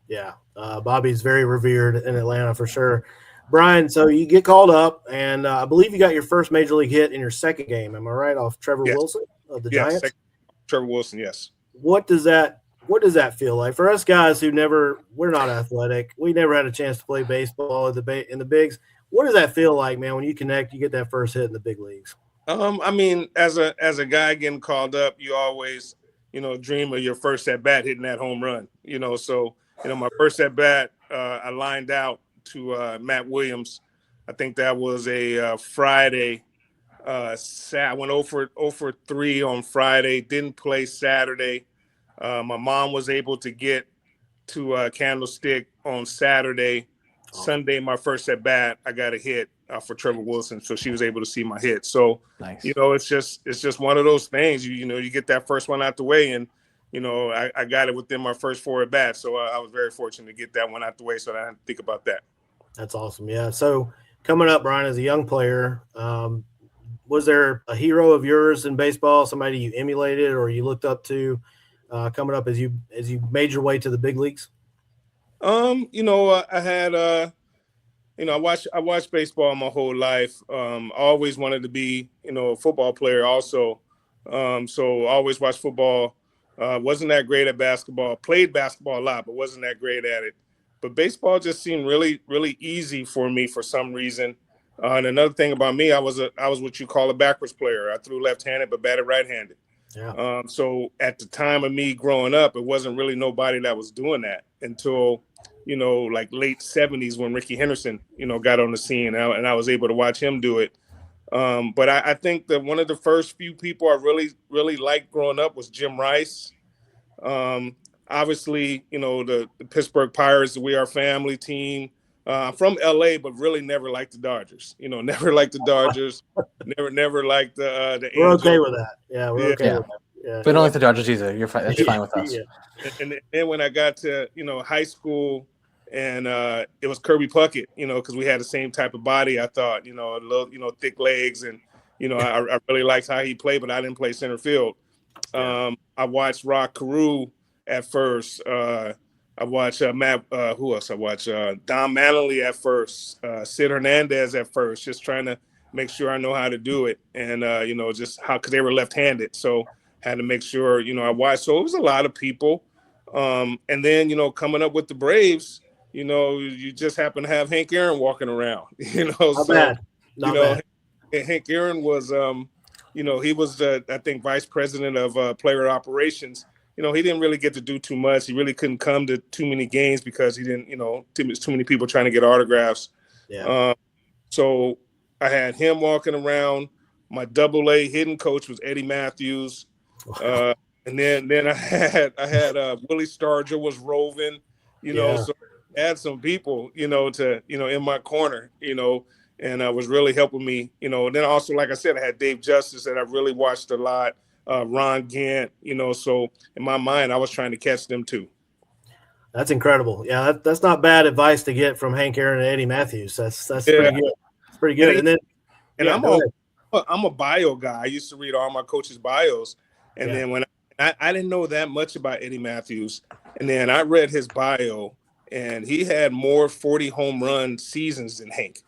Yeah, Bobby's very revered in Atlanta for sure. Brian, so you get called up, and I believe you got your first major league hit in your second game. Am I right? Off Trevor Yes. Wilson of the Yes, Giants. Trevor Wilson. Yes. What does that feel like for us guys who we're not athletic? We never had a chance to play baseball in the bigs. What does that feel like, man? When you connect, you get that first hit in the big leagues. I mean, as a guy getting called up, you always, dream of your first at bat hitting that home run. So my first at bat, I lined out to Matt Williams. I think that was a Friday. I went 0 for 3 on Friday. Didn't play Saturday. My mom was able to get to Candlestick on Saturday. Sunday, my first at bat, I got a hit for Trevor Wilson, so she was able to see my hit. So, Nice. It's just one of those things. You get that first one out the way, and I got it within my first 4 at bats. So I was very fortunate to get that one out the way, so I didn't think about that. That's awesome. Yeah. So coming up, Brian, as a young player, was there a hero of yours in baseball, somebody you emulated or you looked up to coming up as you made your way to the big leagues? I had I watched baseball my whole life. I always wanted to be, a football player also. So I always watched football. Wasn't that great at basketball. Played basketball a lot, but wasn't that great at it. But baseball just seemed really, really easy for me for some reason. And another thing about me, I was what you call a backwards player. I threw left-handed but batted right-handed. Yeah. So at the time of me growing up, it wasn't really nobody that was doing that until, like late 70s when Ricky Henderson, got on the scene, and I was able to watch him do it. But I think that one of the first few people I really, really liked growing up was Jim Rice. Obviously, the Pittsburgh Pirates, We Are Family team. I'm from LA, but really never liked the Dodgers. Never liked the Dodgers. never liked the We're Angels. okay with that. Yeah, we're okay with that. Yeah. We don't like the Dodgers either. You're fine. That's fine with us. Yeah. And then when I got to high school, and it was Kirby Puckett, because we had the same type of body. I thought, a little, thick legs, and I really liked how he played, but I didn't play center field. I watched Rod Carew at first. I watched Matt. Who else? I watched Don Mattingly at first. Sid Hernandez at first. Just trying to make sure I know how to do it, and just how, because they were left-handed, so had to make sure I watched. So it was a lot of people, and then coming up with the Braves, you just happen to have Hank Aaron walking around. Not bad. Bad. Hank Aaron was he was the, I think, vice president of player operations. He didn't really get to do too much. He really couldn't come to too many games because he didn't, too many people trying to get autographs. Yeah. So I had him walking around. My AA hitting coach was Eddie Matthews. And then I had Willie Stargell was roving, so I had some people, to, in my corner, and was really helping me, and then also, like I said, I had Dave Justice that I really watched a lot. Ron Gant, so in my mind, I was trying to catch them too. That's incredible. Yeah, that's not bad advice to get from Hank Aaron and Eddie Matthews. That's pretty good. It's pretty good. I'm a bio guy. I used to read all my coaches' bios, and then when I didn't know that much about Eddie Matthews, and then I read his bio, and he had more 40 home run seasons than Hank,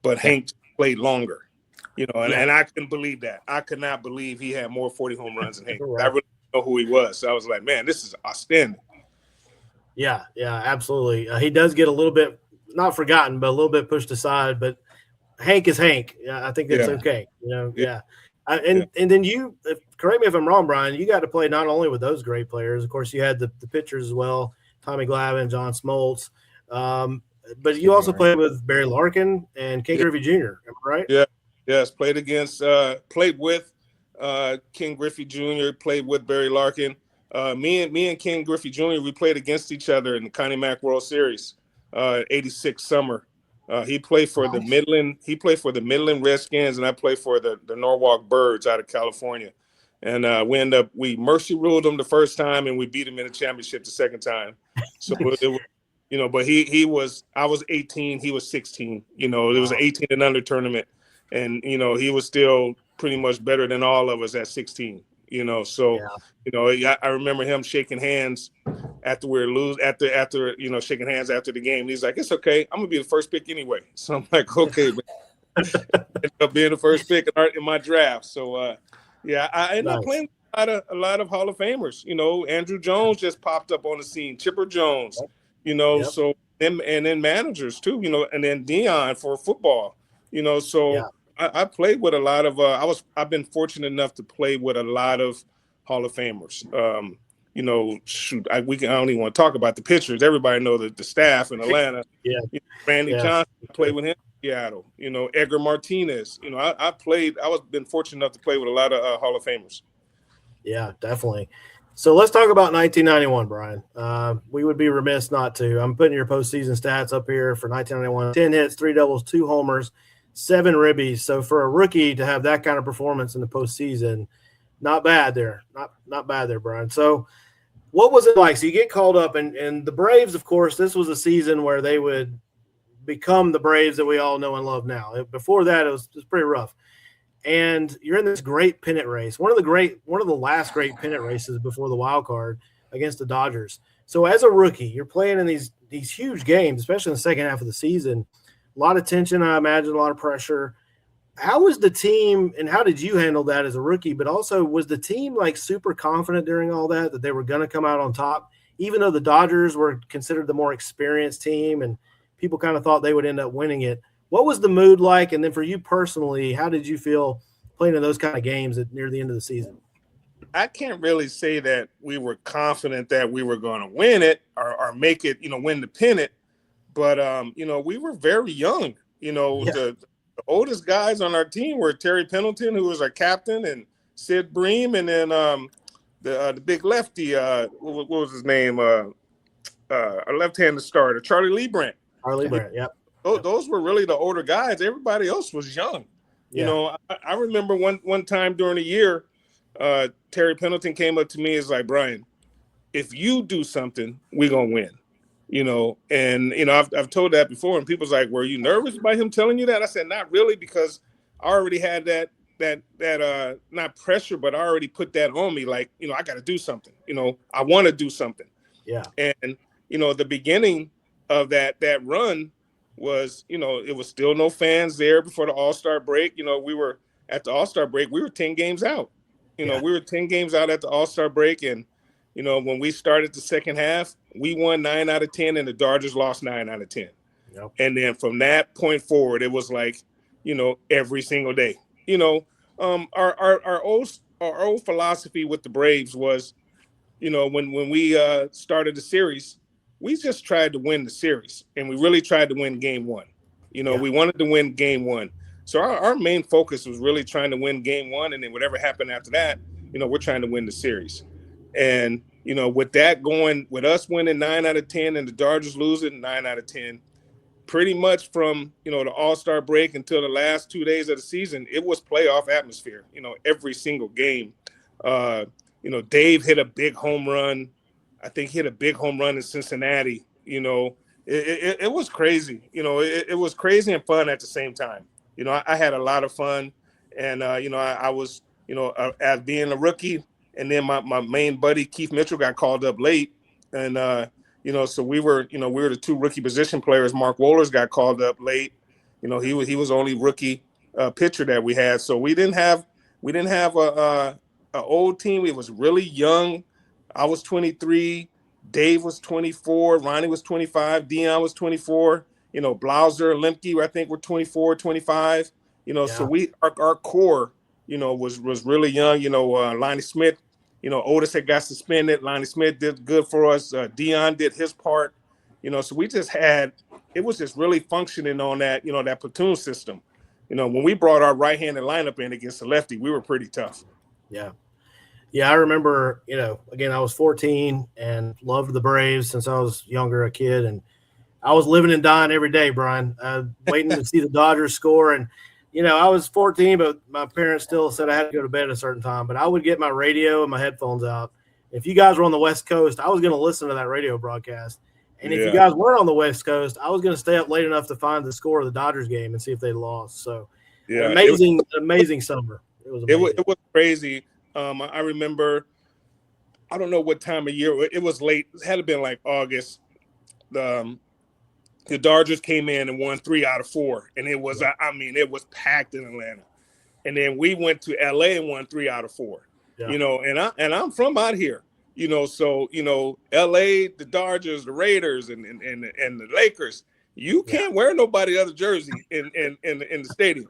but Hank played longer. And I couldn't believe that. I could not believe he had more 40 home runs than Hank. I really didn't know who he was. So I was like, man, this is outstanding. Yeah, absolutely. He does get a little bit, not forgotten, but a little bit pushed aside. But Hank is Hank. I think that's okay. And then you, correct me if I'm wrong, Brian, you got to play not only with those great players. Of course, you had the pitchers as well, Tommy Glavine, John Smoltz. But you also played with Barry Larkin and Ken Griffey Jr., am I right? Yeah. Yes, played with Ken Griffey Jr., played with Barry Larkin. Me and Ken Griffey Jr., we played against each other in the Connie Mack World Series, 86 summer. He played for the Midland Redskins, and I played for the Norwalk Birds out of California. And we mercy ruled them the first time, and we beat him in the championship the second time. So it was, but I was 18, he was 16. It was an 18 and under tournament. and he was still pretty much better than all of us at 16. So I remember him shaking hands after we lose after shaking hands after the game. He's like, "It's okay, I'm gonna be the first pick anyway." So I'm like, "Okay," but ended up being the first pick in my draft. So I ended up playing a lot of Hall of Famers. Andrew Jones just popped up on the scene, Chipper Jones. So and then managers too. And then Dion for football. So I played with a lot of. I've been fortunate enough to play with a lot of Hall of Famers. I don't even want to talk about the pitchers. Everybody know the staff in Atlanta. Randy Johnson, played with him in Seattle. Edgar Martinez. I been fortunate enough to play with a lot of Hall of Famers. Yeah, definitely. So let's talk about 1991, Brian. We would be remiss not to. I'm putting your postseason stats up here for 1991. 10 hits, 3 doubles, 2 homers, 7 ribbies. So for a rookie to have that kind of performance in the postseason, not bad there. Not bad there, Brian. So what was it like? So you get called up, and the Braves, of course, this was a season where they would become the Braves that we all know and love now. Before that, it was pretty rough. And you're in this great pennant race, one of the last great pennant races before the wild card against the Dodgers. So as a rookie, you're playing in these huge games, especially in the second half of the season. A lot of tension, I imagine, a lot of pressure. How was the team, and how did you handle that as a rookie? But also, was the team like super confident during all that they were going to come out on top, even though the Dodgers were considered the more experienced team and people kind of thought they would end up winning it? What was the mood like? And then for you personally, how did you feel playing in those kind of games near the end of the season? I can't really say that we were confident that we were going to win it or make it, win the pennant. But, we were very young. The oldest guys on our team were Terry Pendleton, who was our captain, and Sid Bream, and then the big lefty, what was his name? Our left-handed starter, Charlie Lee Brandt. Charlie Brandt, yep. Those were really the older guys. Everybody else was young. I remember one time during the year, Terry Pendleton came up to me and was like, "Brian, if you do something, we're going to win." I've told that before, and people's like, "Were you nervous by him telling you that?" I said, "Not really, because I already had that not pressure, but I already put that on me. Like, I got to do something. I want to do something." Yeah. And the beginning of that run was, it was still no fans there before the All-Star break. We were at the All-Star break. We were 10 games out. We were 10 games out at the All-Star break, and when we started the second half, we won 9 out of 10, and the Dodgers lost 9 out of 10. Yep. And then from that point forward, it was like, every single day. Our old philosophy with the Braves was, when we started the series, we just tried to win the series, and we really tried to win game 1. We wanted to win game 1. So our main focus was really trying to win game 1, and then whatever happened after that, we're trying to win the series. And, with that going, with us winning 9 out of 10 and the Dodgers losing 9 out of 10, pretty much from, the All-Star break until the last 2 days of the season, it was playoff atmosphere, every single game. Dave hit a big home run. I think he hit a big home run in Cincinnati. It was crazy. It was crazy and fun at the same time. I had a lot of fun, and I was, as being a rookie, and then my main buddy Keith Mitchell got called up late, and so we were the 2 rookie position players. Mark Wohlers got called up late. He was only rookie pitcher that we had, so we didn't have a old team. It was really young. I was 23, Dave was 24, Ronnie was 25, Dion was 24, Blauser, Lemke, I think were 24, 25, so our core, was really young. Lonnie Smith, Otis had got suspended. Lonnie Smith did good for us. Dion did his part, so we just it was just really functioning on that, that platoon system. When we brought our right-handed lineup in against the lefty, we were pretty tough. Yeah. Yeah, I remember, again, I was 14 and loved the Braves since I was younger, a kid. And I was living and dying every day, Brian, waiting to see the Dodgers score. And, I was 14, but my parents still said I had to go to bed at a certain time. But I would get my radio and my headphones out. If you guys were on the West Coast, I was going to listen to that radio broadcast. And if you guys weren't on the West Coast, I was going to stay up late enough to find the score of the Dodgers game and see if they lost. So Yeah, amazing summer. It was amazing. It was crazy. I remember, I don't know what time of year it was. Late. It had to been like August. The Dodgers came in and won 3 out of 4, and it was it was packed in Atlanta. And then we went to LA and won 3 out of 4. Yeah. And I'm from out here. So LA, the Dodgers, the Raiders, and the Lakers. You can't wear nobody other jersey in the stadium.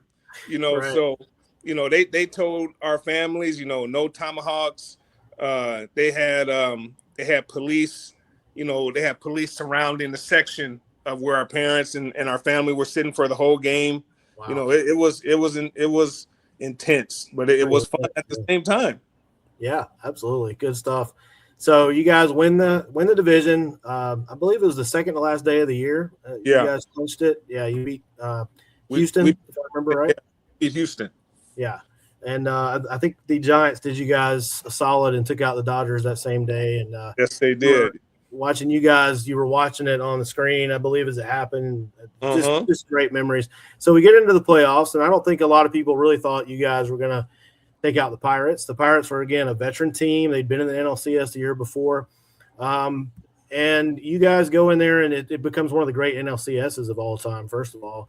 Right. So they told our families, no tomahawks. They had police. They had police surrounding the section of where our parents and our family were sitting for the whole game. Wow. It was intense, but it was fun at the same time. Yeah, absolutely. Good stuff. So you guys win the division. I believe it was the second to last day of the year. You guys clinched it. Yeah, you beat Houston, if I remember right. Beat Houston. Yeah. And I think the Giants did you guys a solid and took out the Dodgers that same day. And yes, they did. Watching you guys, you were watching it on the screen, I believe, as it happened. Just great memories. So we get into the playoffs, and I don't think a lot of people really thought you guys were going to take out the Pirates. The Pirates were, again, a veteran team. They'd been in the NLCS the year before. And you guys go in there, and it becomes one of the great NLCSs of all time, first of all.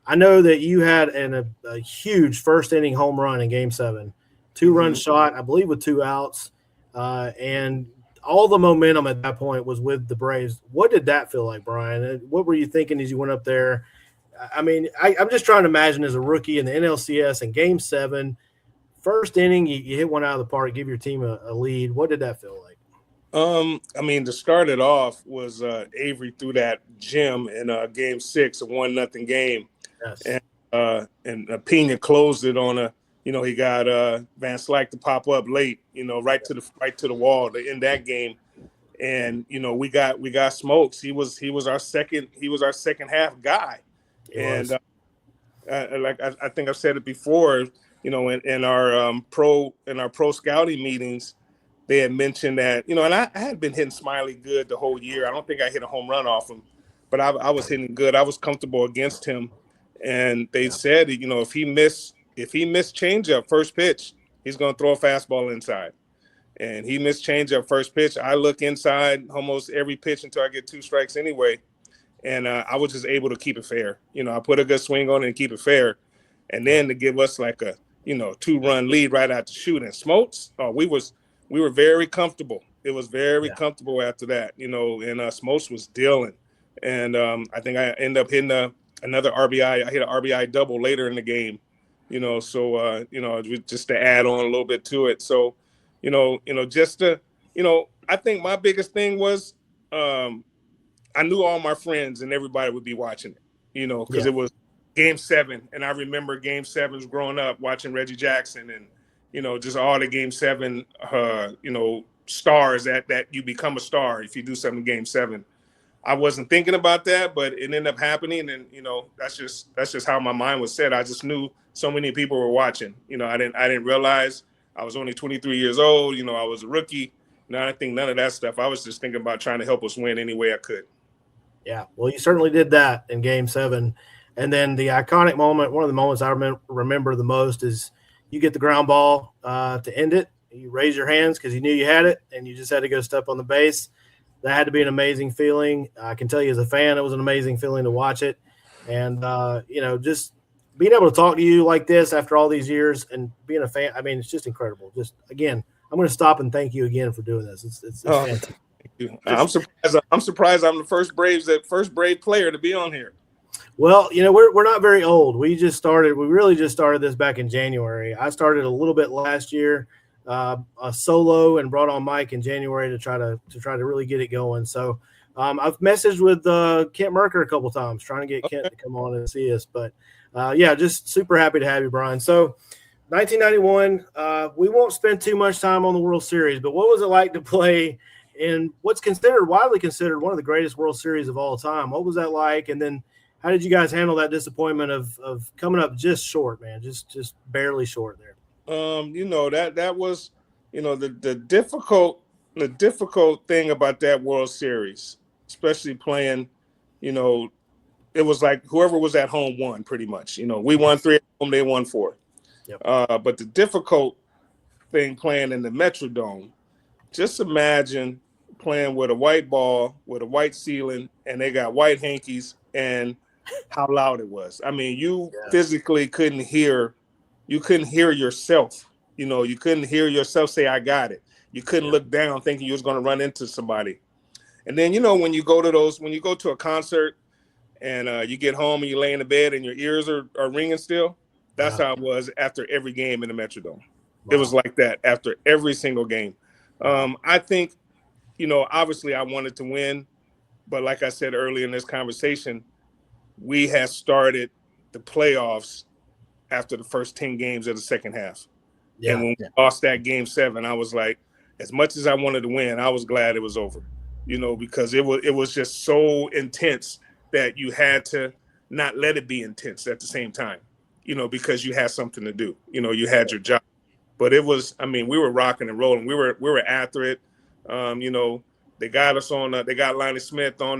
I know that you had a huge first-inning home run in Game 7. 2-run shot, I believe, with 2 outs. And all the momentum at that point was with the Braves. What did that feel like, Brian? What were you thinking as you went up there? I mean, I'm just trying to imagine as a rookie in the NLCS in Game 7, first inning, you hit one out of the park, give your team a lead. What did that feel like? To start it off was Avery threw that gem in Game 6, a 1-0 game. Yes. And Pena closed it on he got Van Slyke to pop up late, right to the wall to end that game. And we got Smokes. He was our second half guy. And I think I've said it before, in our pro scouting meetings, they had mentioned that, and I had been hitting Smiley good the whole year. I don't think I hit a home run off him, but I was hitting good. I was comfortable against him. And they said, if he missed changeup first pitch, he's going to throw a fastball inside. And he missed changeup first pitch. I look inside almost every pitch until I get 2 strikes anyway. And I was just able to keep it fair. I put a good swing on it and keep it fair. And then to give us like a, 2-run lead right out the chute. And Smokes, we were very comfortable. It was very comfortable after that, and Smokes was dealing. And I think I ended up hitting another RBI. I hit an RBI double later in the game, just to add on a little bit to it. So, I think my biggest thing was I knew all my friends and everybody would be watching it, because it was Game 7. And I remember Game 7s growing up watching Reggie Jackson and, just all the Game 7, stars that you become a star if you do something in Game 7. I wasn't thinking about that, but it ended up happening. And, that's just how my mind was set. I just knew so many people were watching. I didn't realize I was only 23 years old. I was a rookie. I didn't think none of that stuff. I was just thinking about trying to help us win any way I could. Yeah, well, you certainly did that in Game 7. And then the iconic moment, one of the moments I remember the most is you get the ground ball to end it. You raise your hands because you knew you had it, and you just had to go step on the base. That had to be an amazing feeling. I can tell you as a fan, it was an amazing feeling to watch it. And, just being able to talk to you like this after all these years and being a fan, I mean, it's just incredible. Just, again, I'm going to stop and thank you again for doing this. It's fantastic. I'm surprised I'm the first Brave player to be on here. Well, we're not very old. We really just started this back in January. I started a little bit last year, a solo, and brought on Mike in January to try to really get it going. So I've messaged with Kent Merker a couple times trying to get Kent to come on and see us. But just super happy to have you, Brian. So 1991, we won't spend too much time on the World Series, but what was it like to play in what's widely considered one of the greatest World Series of all time? What was that like? And then how did you guys handle that disappointment of coming up just short, man, just barely short there? That was, the difficult thing about that World Series, especially playing, it was like whoever was at home won pretty much. You know, we won 3 at home, they won 4. Yep. But the difficult thing playing in the Metrodome, just imagine playing with a white ball, with a white ceiling, and they got white hankies, and how loud it was. I mean, you physically couldn't hear yourself. You know, you couldn't hear yourself say, I got it. You couldn't look down thinking you was going to run into somebody. And then, you know, when you go to a concert and you get home and you lay in the bed and your ears are ringing still, that's how it was after every game in the Metrodome. Wow. It was like that after every single game. I think, you know, obviously I wanted to win, but like I said earlier in this conversation, we had started the playoffs after the first 10 games of the second half. Yeah, and when we lost that game 7, I was like, as much as I wanted to win, I was glad it was over, you know, because it was just so intense that you had to not let it be intense at the same time, you know, because you had something to do, you know, you had your job. But it was, I mean, we were rocking and rolling. We were after it. You know, they got us on they got Lonnie Smith on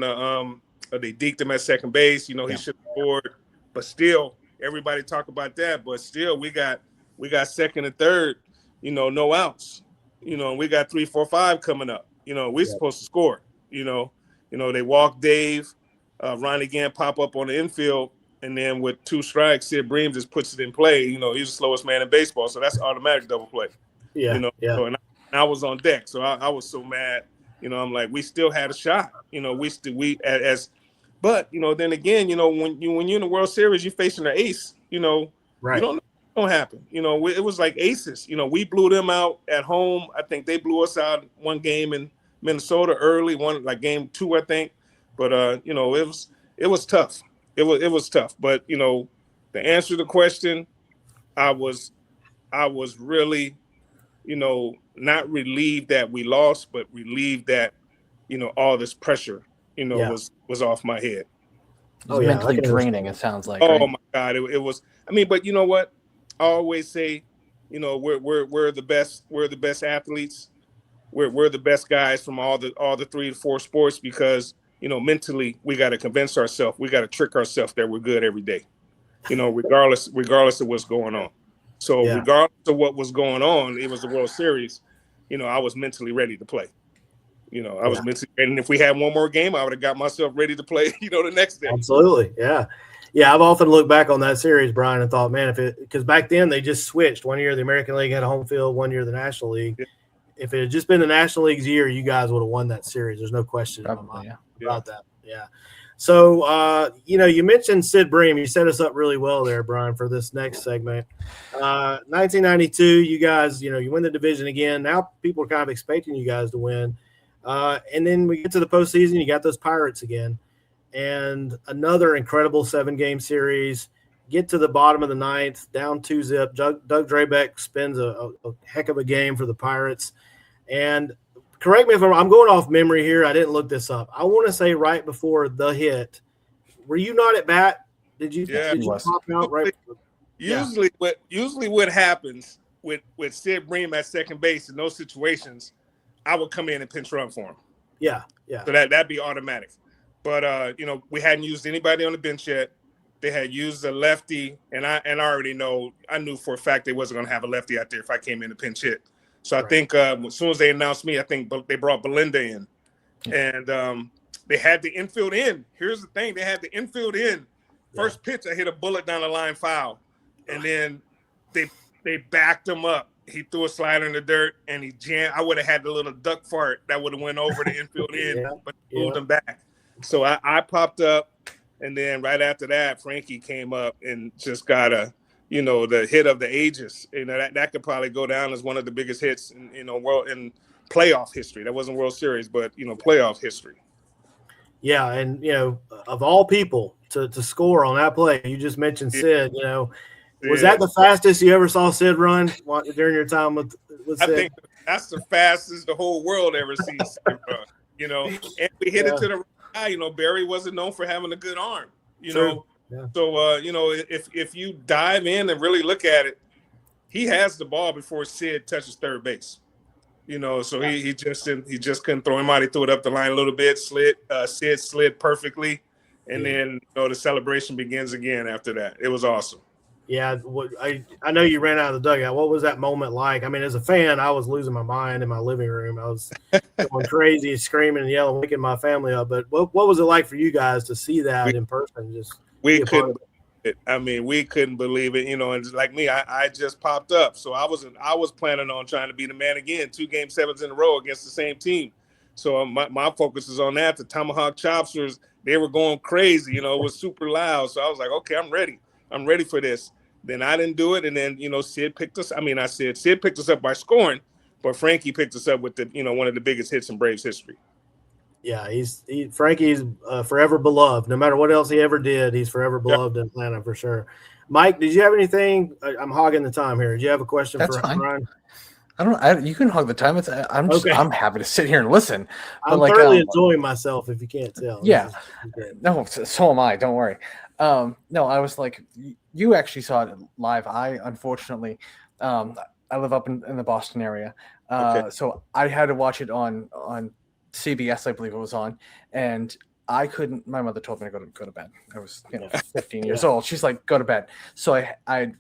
they deked him at second base. You know, he should have scored. But still, everybody talk about that. But still, we got second and third, you know, no outs. You know, we got 3, 4, 5 coming up. You know, we're supposed to score. You know, they walk Dave, Ronnie Gant pop up on the infield, and then with 2 strikes, Sid Bream just puts it in play. You know, he's the slowest man in baseball, so that's automatic double play. Yeah, you know. Yeah. So, and I was on deck, so I was so mad. You know, I'm like, we still had a shot. You know, but you know, then again, you know, when you're in the World Series, you're facing an ace. You know, you don't know. Don't happen. You know, it was like aces. You know, we blew them out at home. I think they blew us out one game in Minnesota early, one like game 2, I think. But you know, it was tough. It was tough. But you know, to answer the question, I was really, you know, not relieved that we lost, but relieved that, you know, all this pressure, you know, was off my head. Oh, mentally draining. It sounds like. Oh my God, it was. I mean, but you know what? I always say, you know, we're the best. We're the best athletes. We're the best guys from all the 3 to 4 sports because, you know, mentally we got to convince ourselves, we got to trick ourselves that we're good every day, you know, regardless of what's going on. So regardless of what was going on, it was the World Series. You know, I was mentally ready to play. You know, I was mentally ready, and if we had one more game, I would have got myself ready to play. You know, the next day. Absolutely, yeah. Yeah, I've often looked back on that series, Brian, and thought, man, because back then they just switched. One year the American League had a home field, one year the National League. Yeah. If it had just been the National League's year, you guys would have won that series. There's no question in my mind about that. Yeah. So, you know, you mentioned Sid Bream. You set us up really well there, Brian, for this next segment. 1992, you guys, you know, you win the division again. Now people are kind of expecting you guys to win. And then we get to the postseason. You got those Pirates again. And another incredible 7-game series. Get to the bottom of the 9th, down 2-zip. Doug Drabek spends a heck of a game for the Pirates. And correct me if I'm going off memory here. I didn't look this up. I want to say right before the hit, were you not at bat? Did you pop out right? Usually what happens with Sid Bream at second base in those situations, I would come in and pinch run for him. Yeah. So that'd be automatic. But you know, we hadn't used anybody on the bench yet. They had used a lefty, and I already know. I knew for a fact they wasn't going to have a lefty out there if I came in to pinch hit. So I think as soon as they announced me, I think they brought Belinda in, and they had the infield in. Here's the thing: they had the infield in. First pitch, I hit a bullet down the line foul, and then they backed him up. He threw a slider in the dirt, and he jammed. I would have had the little duck fart that would have went over the infield in, but moved him back. So I popped up, and then right after that, Frankie came up and just got the hit of the ages. You know, that could probably go down as one of the biggest hits in in playoff history. That wasn't World Series, but playoff history. Yeah, and of all people to score on that play, you just mentioned Sid. Was that the fastest you ever saw Sid run during your time with Sid? I think that's the fastest the whole world ever sees Sid run. And we hit it to the guy. Barry wasn't known for having a good arm. So if you dive in and really look at it, he has the ball before Sid touches third base. So he just couldn't throw him out. He threw it up the line a little bit. Sid slid perfectly, and then the celebration begins again after that. It was awesome. Yeah, I know you ran out of the dugout. What was that moment like? I mean, as a fan, I was losing my mind in my living room. I was going crazy, screaming and yelling, waking my family up. But what was it like for you guys to see that in person? We couldn't believe it. I mean, we couldn't believe it. And like me, I just popped up, so I was planning on trying to be the man again, 2 Game 7s in a row against the same team. So my focus is on that. The Tomahawk Chops they were going crazy. It was super loud. So I was like, okay, I'm ready. I'm ready for this. Then I didn't do it, and then Sid picked us. Sid picked us up by scoring, but Frankie picked us up with the one of the biggest hits in Braves history. Yeah, Frankie's forever beloved. No matter what else he ever did, he's forever beloved in Atlanta for sure. Mike, did you have anything? I'm hogging the time here. Did you have a question for Brian? You can hog the time. I'm happy to sit here and listen. But I'm thoroughly enjoying myself, if you can't tell. Yeah. No, so am I. Don't worry. No, I was like, you actually saw it live. I unfortunately, I live up in the Boston area, so I had to watch it on CBS, I believe it was on, and I couldn't. My mother told me to go to bed. I was 15 years old. She's like, go to bed. So I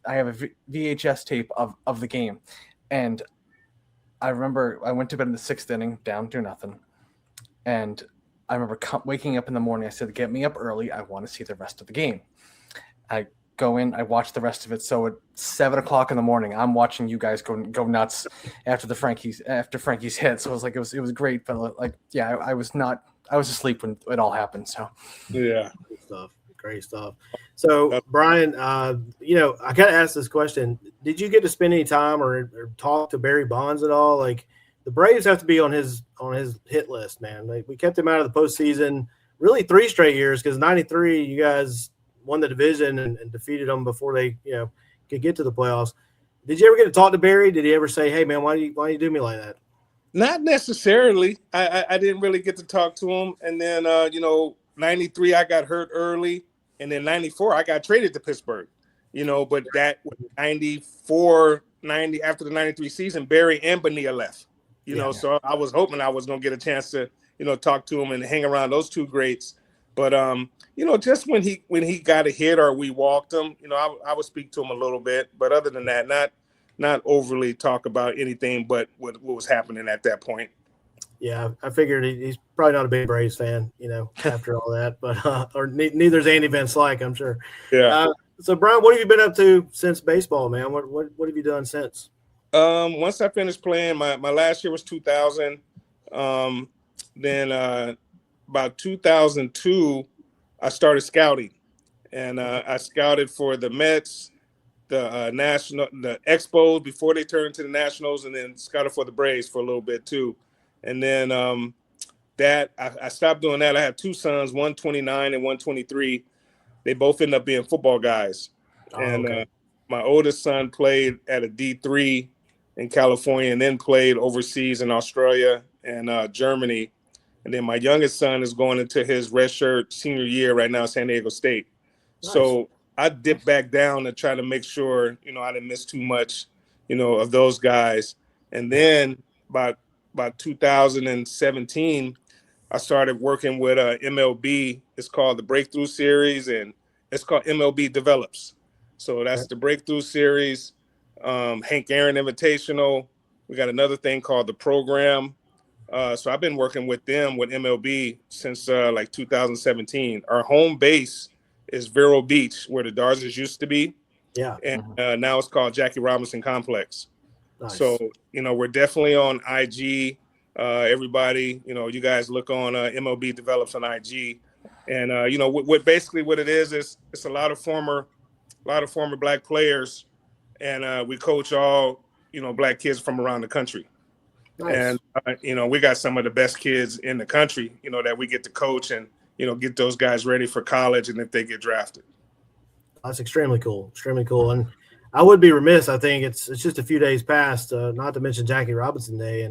have a VHS tape of the game, and I remember I went to bed in the 6th inning, down 2-0, and I remember waking up in the morning. I said, get me up early. I want to see the rest of the game. I go in, I watch the rest of it. So at 7 o'clock in the morning, I'm watching you guys go nuts after Frankie's hit. So it was great. But I was asleep when it all happened. So yeah, great stuff. So Brian, I got to ask this question. Did you get to spend any time or talk to Barry Bonds at all? Like, the Braves have to be on his hit list, man. Like, we kept him out of the postseason really 3 straight years because 93 you guys won the division and defeated them before they could get to the playoffs. Did you ever get to talk to Barry? Did he ever say, "Hey man, why do you do me like that"? Not necessarily. I didn't really get to talk to him. And then 93 I got hurt early, and then 94 I got traded to Pittsburgh. But that 94, 90 after the 93 season, Barry and Bonilla left. So I was hoping I was going to get a chance to, talk to him and hang around those 2 greats. But, just when he got a hit or we walked him, I would speak to him a little bit. But other than that, not overly talk about anything but what was happening at that point. Yeah, I figured he's probably not a big Braves fan, after all that. But or neither's Andy Van Slyke, I'm sure. Yeah. So, Brian, what have you been up to since baseball, man? What have you done since? Once I finished playing, my last year was 2000. Then about 2002, I started scouting, and I scouted for the Mets, the Expos before they turned to the Nationals, and then scouted for the Braves for a little bit too. And then I stopped doing that. I have 2 sons, 129 and 123. They both ended up being football guys. My oldest son played at a D3 in California and then played overseas in Australia and Germany. And then my youngest son is going into his redshirt senior year right now at San Diego State. Nice. So I dipped back down to try to make sure, I didn't miss too much, of those guys. And then about 2017, I started working with MLB. It's called the Breakthrough Series, and it's called MLB Develops. So that's the Breakthrough Series, Hank Aaron Invitational. We got another thing called the Program. So I've been working with them with MLB since 2017. Our home base is Vero Beach, where the Dodgers used to be. Yeah. And now it's called Jackie Robinson Complex. Nice. So, we're definitely on IG. Everybody, you guys look on MLB Develops on IG. And, what it is it's a lot of former Black players. And we coach all, Black kids from around the country. Nice. And, we got some of the best kids in the country, that we get to coach and, get those guys ready for college and if they get drafted. That's extremely cool. Extremely cool. And I would be remiss. I think it's just a few days past, not to mention Jackie Robinson Day.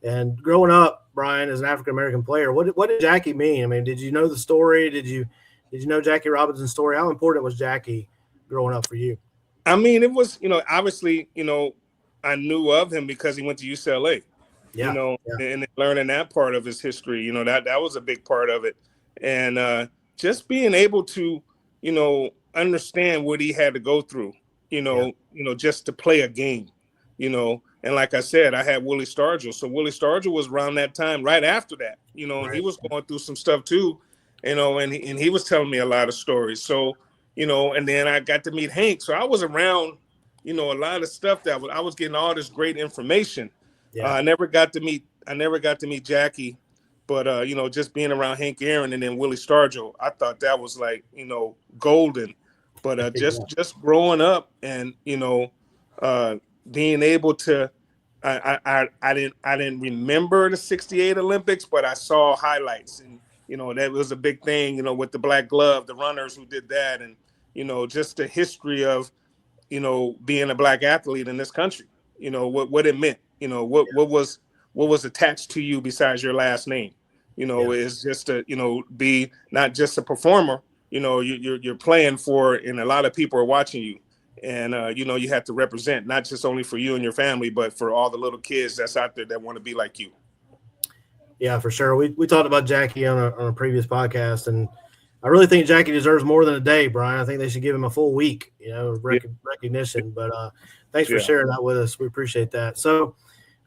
And growing up, Brian, as an African-American player, what did Jackie mean? I mean, did you know the story? Did you know Jackie Robinson's story? How important was Jackie growing up for you? I mean, it was, obviously, I knew of him because he went to UCLA. And learning that part of his history, that was a big part of it. And just being able to, understand what he had to go through, just to play a game, And like I said, I had Willie Stargell. So Willie Stargell was around that time, right after that, and he was going through some stuff too, and he was telling me a lot of stories. So, and then I got to meet Hank. So I was around, a lot of stuff I was getting all this great information. Yeah. I never got to meet Jackie, but just being around Hank Aaron and then Willie Stargell, I thought that was like, golden. But just growing up and being able to, I didn't remember the '68 Olympics, but I saw highlights, and that was a big thing, with the black glove, the runners who did that, and just the history of being a black athlete in this country, what it meant, what was attached to you besides your last name, is just to be not just a performer, you're playing for, and a lot of people are watching you. And, you have to represent not just only for you and your family, but for all the little kids that's out there that want to be like you. Yeah, for sure. We talked about Jackie on a previous podcast, and I really think Jackie deserves more than a day, Brian. I think they should give him a full week, recognition. But thanks for sharing that with us. We appreciate that. So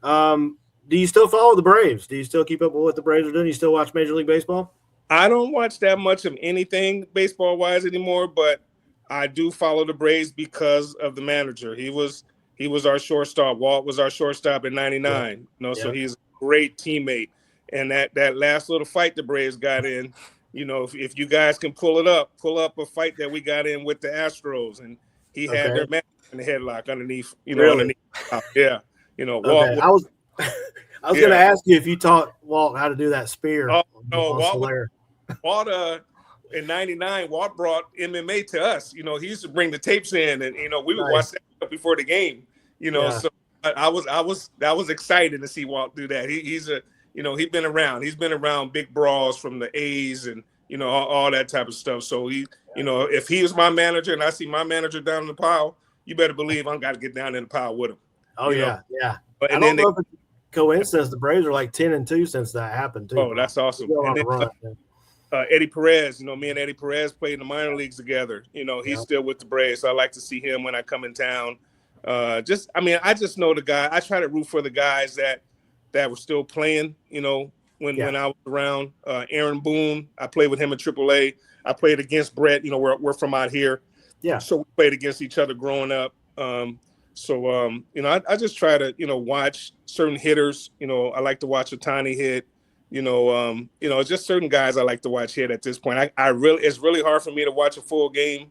do you still follow the Braves? Do you still keep up with what the Braves are doing? You still watch Major League Baseball? I don't watch that much of anything baseball-wise anymore, but I do follow the Braves because of the manager. He was our shortstop. Walt was our shortstop in '99. So he's a great teammate. And that last little fight the Braves got in, if you guys can pull up a fight that we got in with the Astros, and he had their man in the headlock underneath, Really? Yeah. Walt. I was going to ask you if you taught Walt how to do that spear. Walt in '99, Walt brought MMA to us. He used to bring the tapes in, and we would watch that before the game. So I was excited to see Walt do that. He's been around. He's been around big brawls from the A's and all that type of stuff. So if he was my manager and I see my manager down in the pile, you better believe I'm got to get down in the pile with him. Oh yeah. But, I don't know if it's a coincidence. The Braves are like 10-2 since that happened too. Oh, that's awesome. And then, Eddie Perez, me and Eddie Perez played in the minor leagues together. He's still with the Braves, so I like to see him when I come in town. I just know the guy. I try to root for the guys that were still playing, when I was around. Aaron Boone, I played with him in AAA. I played against Brett. We're from out here. Yeah. So we played against each other growing up. I just try to, watch certain hitters. I like to watch Ohtani hit. Just certain guys I like to watch hit at this point. It's really hard for me to watch a full game.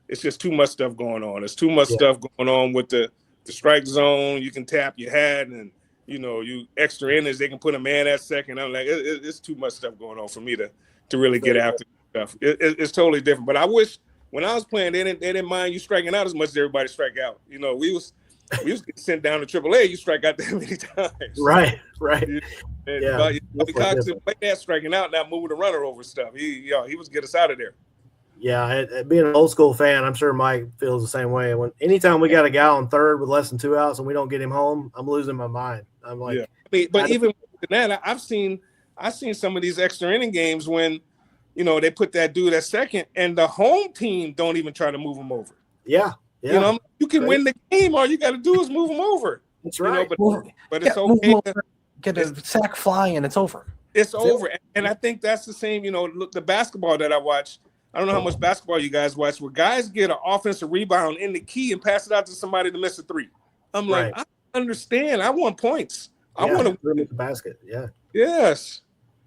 It's just too much stuff going on. There's too much stuff going on with the strike zone. You can tap your hat, and you extra innings. They can put a man at second. I'm like, it's too much stuff going on for me to really get after stuff. It's totally different. But I wish when I was playing, they didn't mind you striking out as much as everybody strike out. We was getting sent down to AAA. You strike out that many times. Right. Bobby Cox didn't play that striking out, not moving the runner over stuff. He was get us out of there. Yeah, being an old school fan, I'm sure Mike feels the same way. Anytime we got a guy on third with less than 2 outs and we don't get him home, I'm losing my mind. I'm like, but even with that, I've seen some of these extra inning games when, they put that dude at second and the home team don't even try to move him over. Yeah. You can win the game. All you got to do is move him over. That's right. But it's okay. Get a sack fly and it's over. It's over. And I think that's the same, look, the basketball that I watch. I don't know how much basketball you guys watch, where guys get an offensive rebound in the key and pass it out to somebody to miss a three. I'm like, I understand. I want points. I want to win the basket. Yeah. Yes.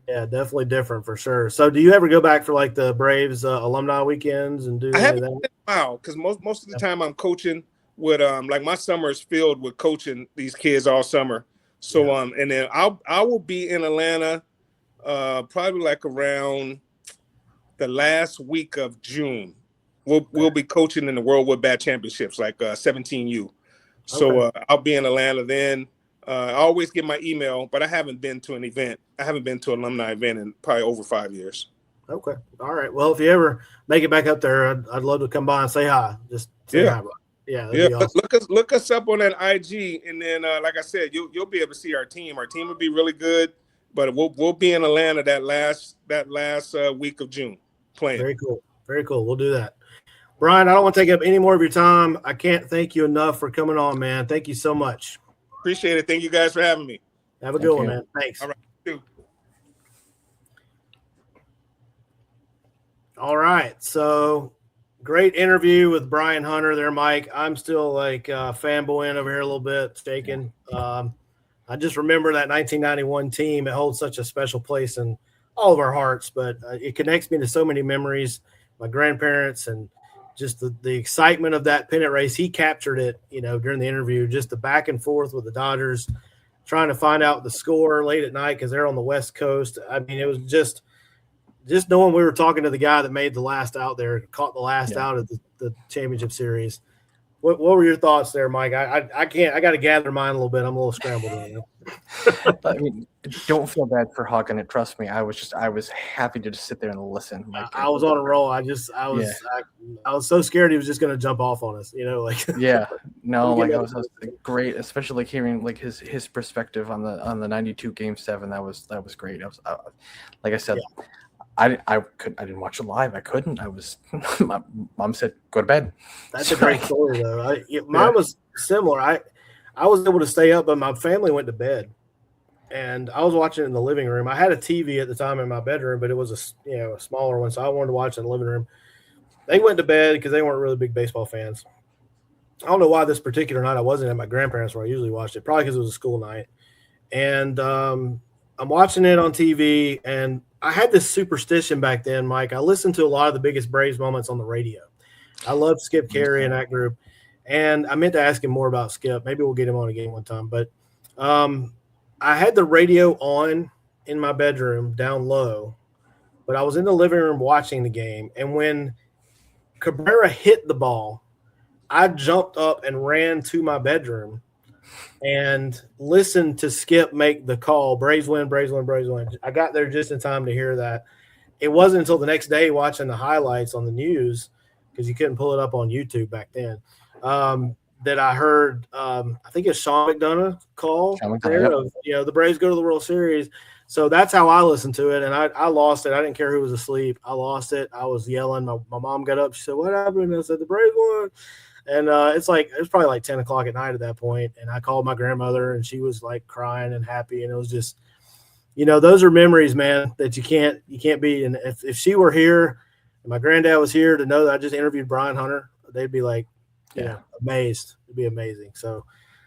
Yeah, definitely different for sure. So do you ever go back for like the Braves alumni weekends and do I haven't that? Wow, because most of the time I'm coaching with like my summer is filled with coaching these kids all summer. So and then I will be in Atlanta probably like around the last week of June. We'll be coaching in the World Wood Bat Championships, like 17U. So I'll be in Atlanta then. I always get my email, but I haven't been to an event. I haven't been to an alumni event in probably over 5 years. Okay. All right. Well, if you ever make it back up there, I'd love to come by and say hi. Just say hi, bro. Yeah. Awesome. Look us up on that IG, and then like I said, you'll be able to see our team. Our team will be really good. but we'll be in Atlanta that last week of June playing. Very cool. Very cool. We'll do that. Brian, I don't want to take up any more of your time. I can't thank you enough for coming on, man. Thank you so much. Appreciate it. Thank you guys for having me. Have a good one, man. Thanks. All right. You too. All right. So great interview with Brian Hunter there, Mike. I'm still like fanboying over here a little bit, shaking. I just remember that 1991 team. It holds such a special place in all of our hearts, but it connects me to so many memories, my grandparents, and just the excitement of that pennant race. He captured it, during the interview, just the back and forth with the Dodgers, trying to find out the score late at night because they're on the West Coast. I mean, it was just knowing we were talking to the guy that made the last out there, caught the last out of the championship series. What were your thoughts there, Mike? I got to gather mine a little bit. I'm a little scrambled right now. I mean, don't feel bad for hogging it. Trust me. I was happy to just sit there and listen. Like, I was on a roll. I was so scared he was just going to jump off on us, Yeah, no, like I was great, especially like hearing like his perspective on the 92 Game 7. That was great. Like I said, I didn't watch it live. I couldn't. My mom said go to bed. That's a great story though. Mine was similar. I was able to stay up, but my family went to bed, and I was watching it in the living room. I had a TV at the time in my bedroom, but it was a smaller one, so I wanted to watch it in the living room. They went to bed because they weren't really big baseball fans. I don't know why this particular night I wasn't at my grandparents' where I usually watched it. Probably because it was a school night, and I'm watching it on TV, and I had this superstition back then, Mike. I listened to a lot of the biggest Braves moments on the radio. I loved Skip Carey and that group. And I meant to ask him more about Skip. Maybe we'll get him on a game one time. But I had the radio on in my bedroom down low, but I was in the living room watching the game. And when Cabrera hit the ball, I jumped up and ran to my bedroom and listened to Skip make the call, Braves win, Braves win, Braves win. I got there just in time to hear that. It wasn't until the next day watching the highlights on the news, because you couldn't pull it up on YouTube back then, that I heard, I think it's Sean McDonough call there of, the Braves go to the World Series. So that's how I listened to it, and I lost it. I didn't care who was asleep. I lost it. I was yelling. My mom got up. She said, "What happened?" And I said, "The Braves won." And it was probably like 10 o'clock at night at that point. And I called my grandmother, and she was like crying and happy. And it was just, those are memories, man, that you can't beat. And if she were here and my granddad was here to know that I just interviewed Brian Hunter, they'd be like, amazed. It'd be amazing. So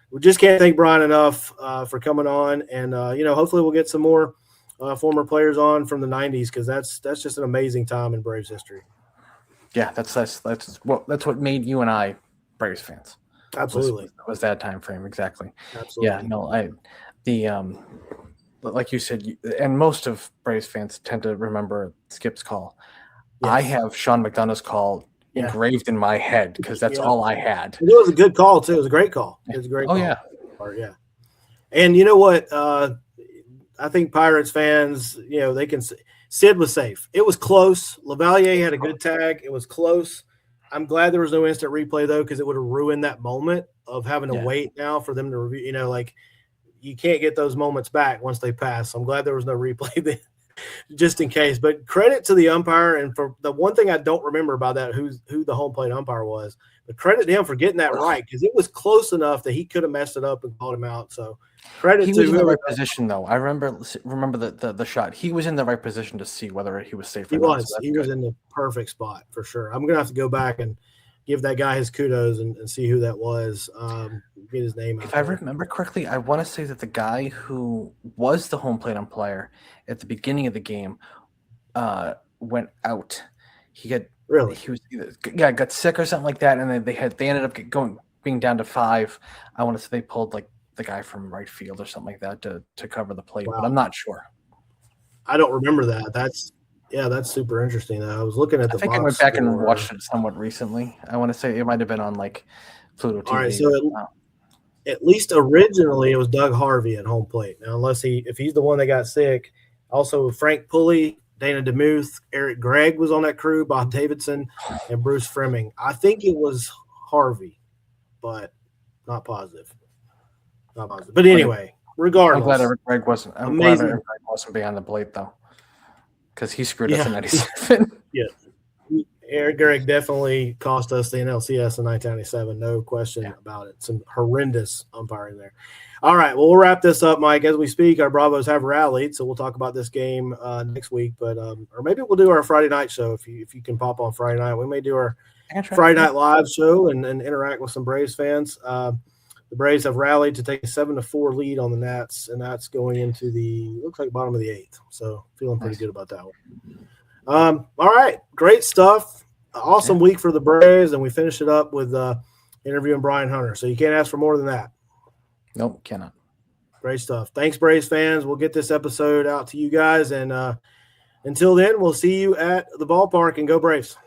we just can't thank Brian enough for coming on. And, hopefully we'll get some more former players on from the 90s, because that's just an amazing time in Braves history. Yeah, that's what made you and I Braves fans. Absolutely. Was that time frame. Exactly. Absolutely. Yeah, no, like you said, and most of Braves fans tend to remember Skip's call. Yes. I have Sean McDonough's call engraved in my head because that's all I had. It was a good call too. It was a great call. It was a great call. Yeah. Yeah. And you know what? I think Pirates fans, they can – Sid was safe. It was close. LaValliere had a good tag. It was close. I'm glad there was no instant replay, though, because it would have ruined that moment of having to wait now for them to review. You can't get those moments back once they pass. So I'm glad there was no replay then, just in case. But credit to the umpire. And for the one thing I don't remember about that, who the home plate umpire was, but credit to him for getting that right, because it was close enough that he could have messed it up and called him out. So credit to he was in the right position, though. I remember the shot. He was in the right position to see whether he was safe or not. He was in the perfect spot for sure. I'm going to have to go back and give that guy his kudos and see who that was. Get his name out. If I remember correctly, I want to say that the guy who was the home plate umpire at the beginning of the game went out. He got sick or something like that, and then they ended up being down to 5. I want to say they pulled like the guy from right field or something like that to cover the plate, but I'm not sure. I don't remember that. That's super interesting. I was looking at the. I think I went back and watched it somewhat recently. I want to say it might have been on like Pluto TV. All right, so at least originally it was Doug Harvey at home plate. Now, if he's the one that got sick, also Frank Pulley, Dana DeMuth, Eric Gregg was on that crew, Bob Davidson, and Bruce Fremming. I think it was Harvey, but not positive. But anyway, regardless, I'm glad Eric Gregg wasn't. Amazing. Eric Gregg wasn't behind the plate though, because he screwed us Yeah. in '97. Eric Gregg definitely cost us the NLCS in 1997. No question about it. Some horrendous umpiring there. All right. Well, we'll wrap this up, Mike. As we speak, our Bravos have rallied, so we'll talk about this game next week. But or maybe we'll do our Friday night show if you can pop on Friday night. We may do our Friday Night Live show and interact with some Braves fans. The Braves have rallied to take a 7-4 lead on the Nats, and that's going into looks like bottom of the 8th. So feeling pretty good about that one. All right, great stuff. Awesome week for the Braves, and we finished it up with interviewing Brian Hunter. So you can't ask for more than that. Nope, cannot. Great stuff. Thanks, Braves fans. We'll get this episode out to you guys, and until then, we'll see you at the ballpark, and go Braves.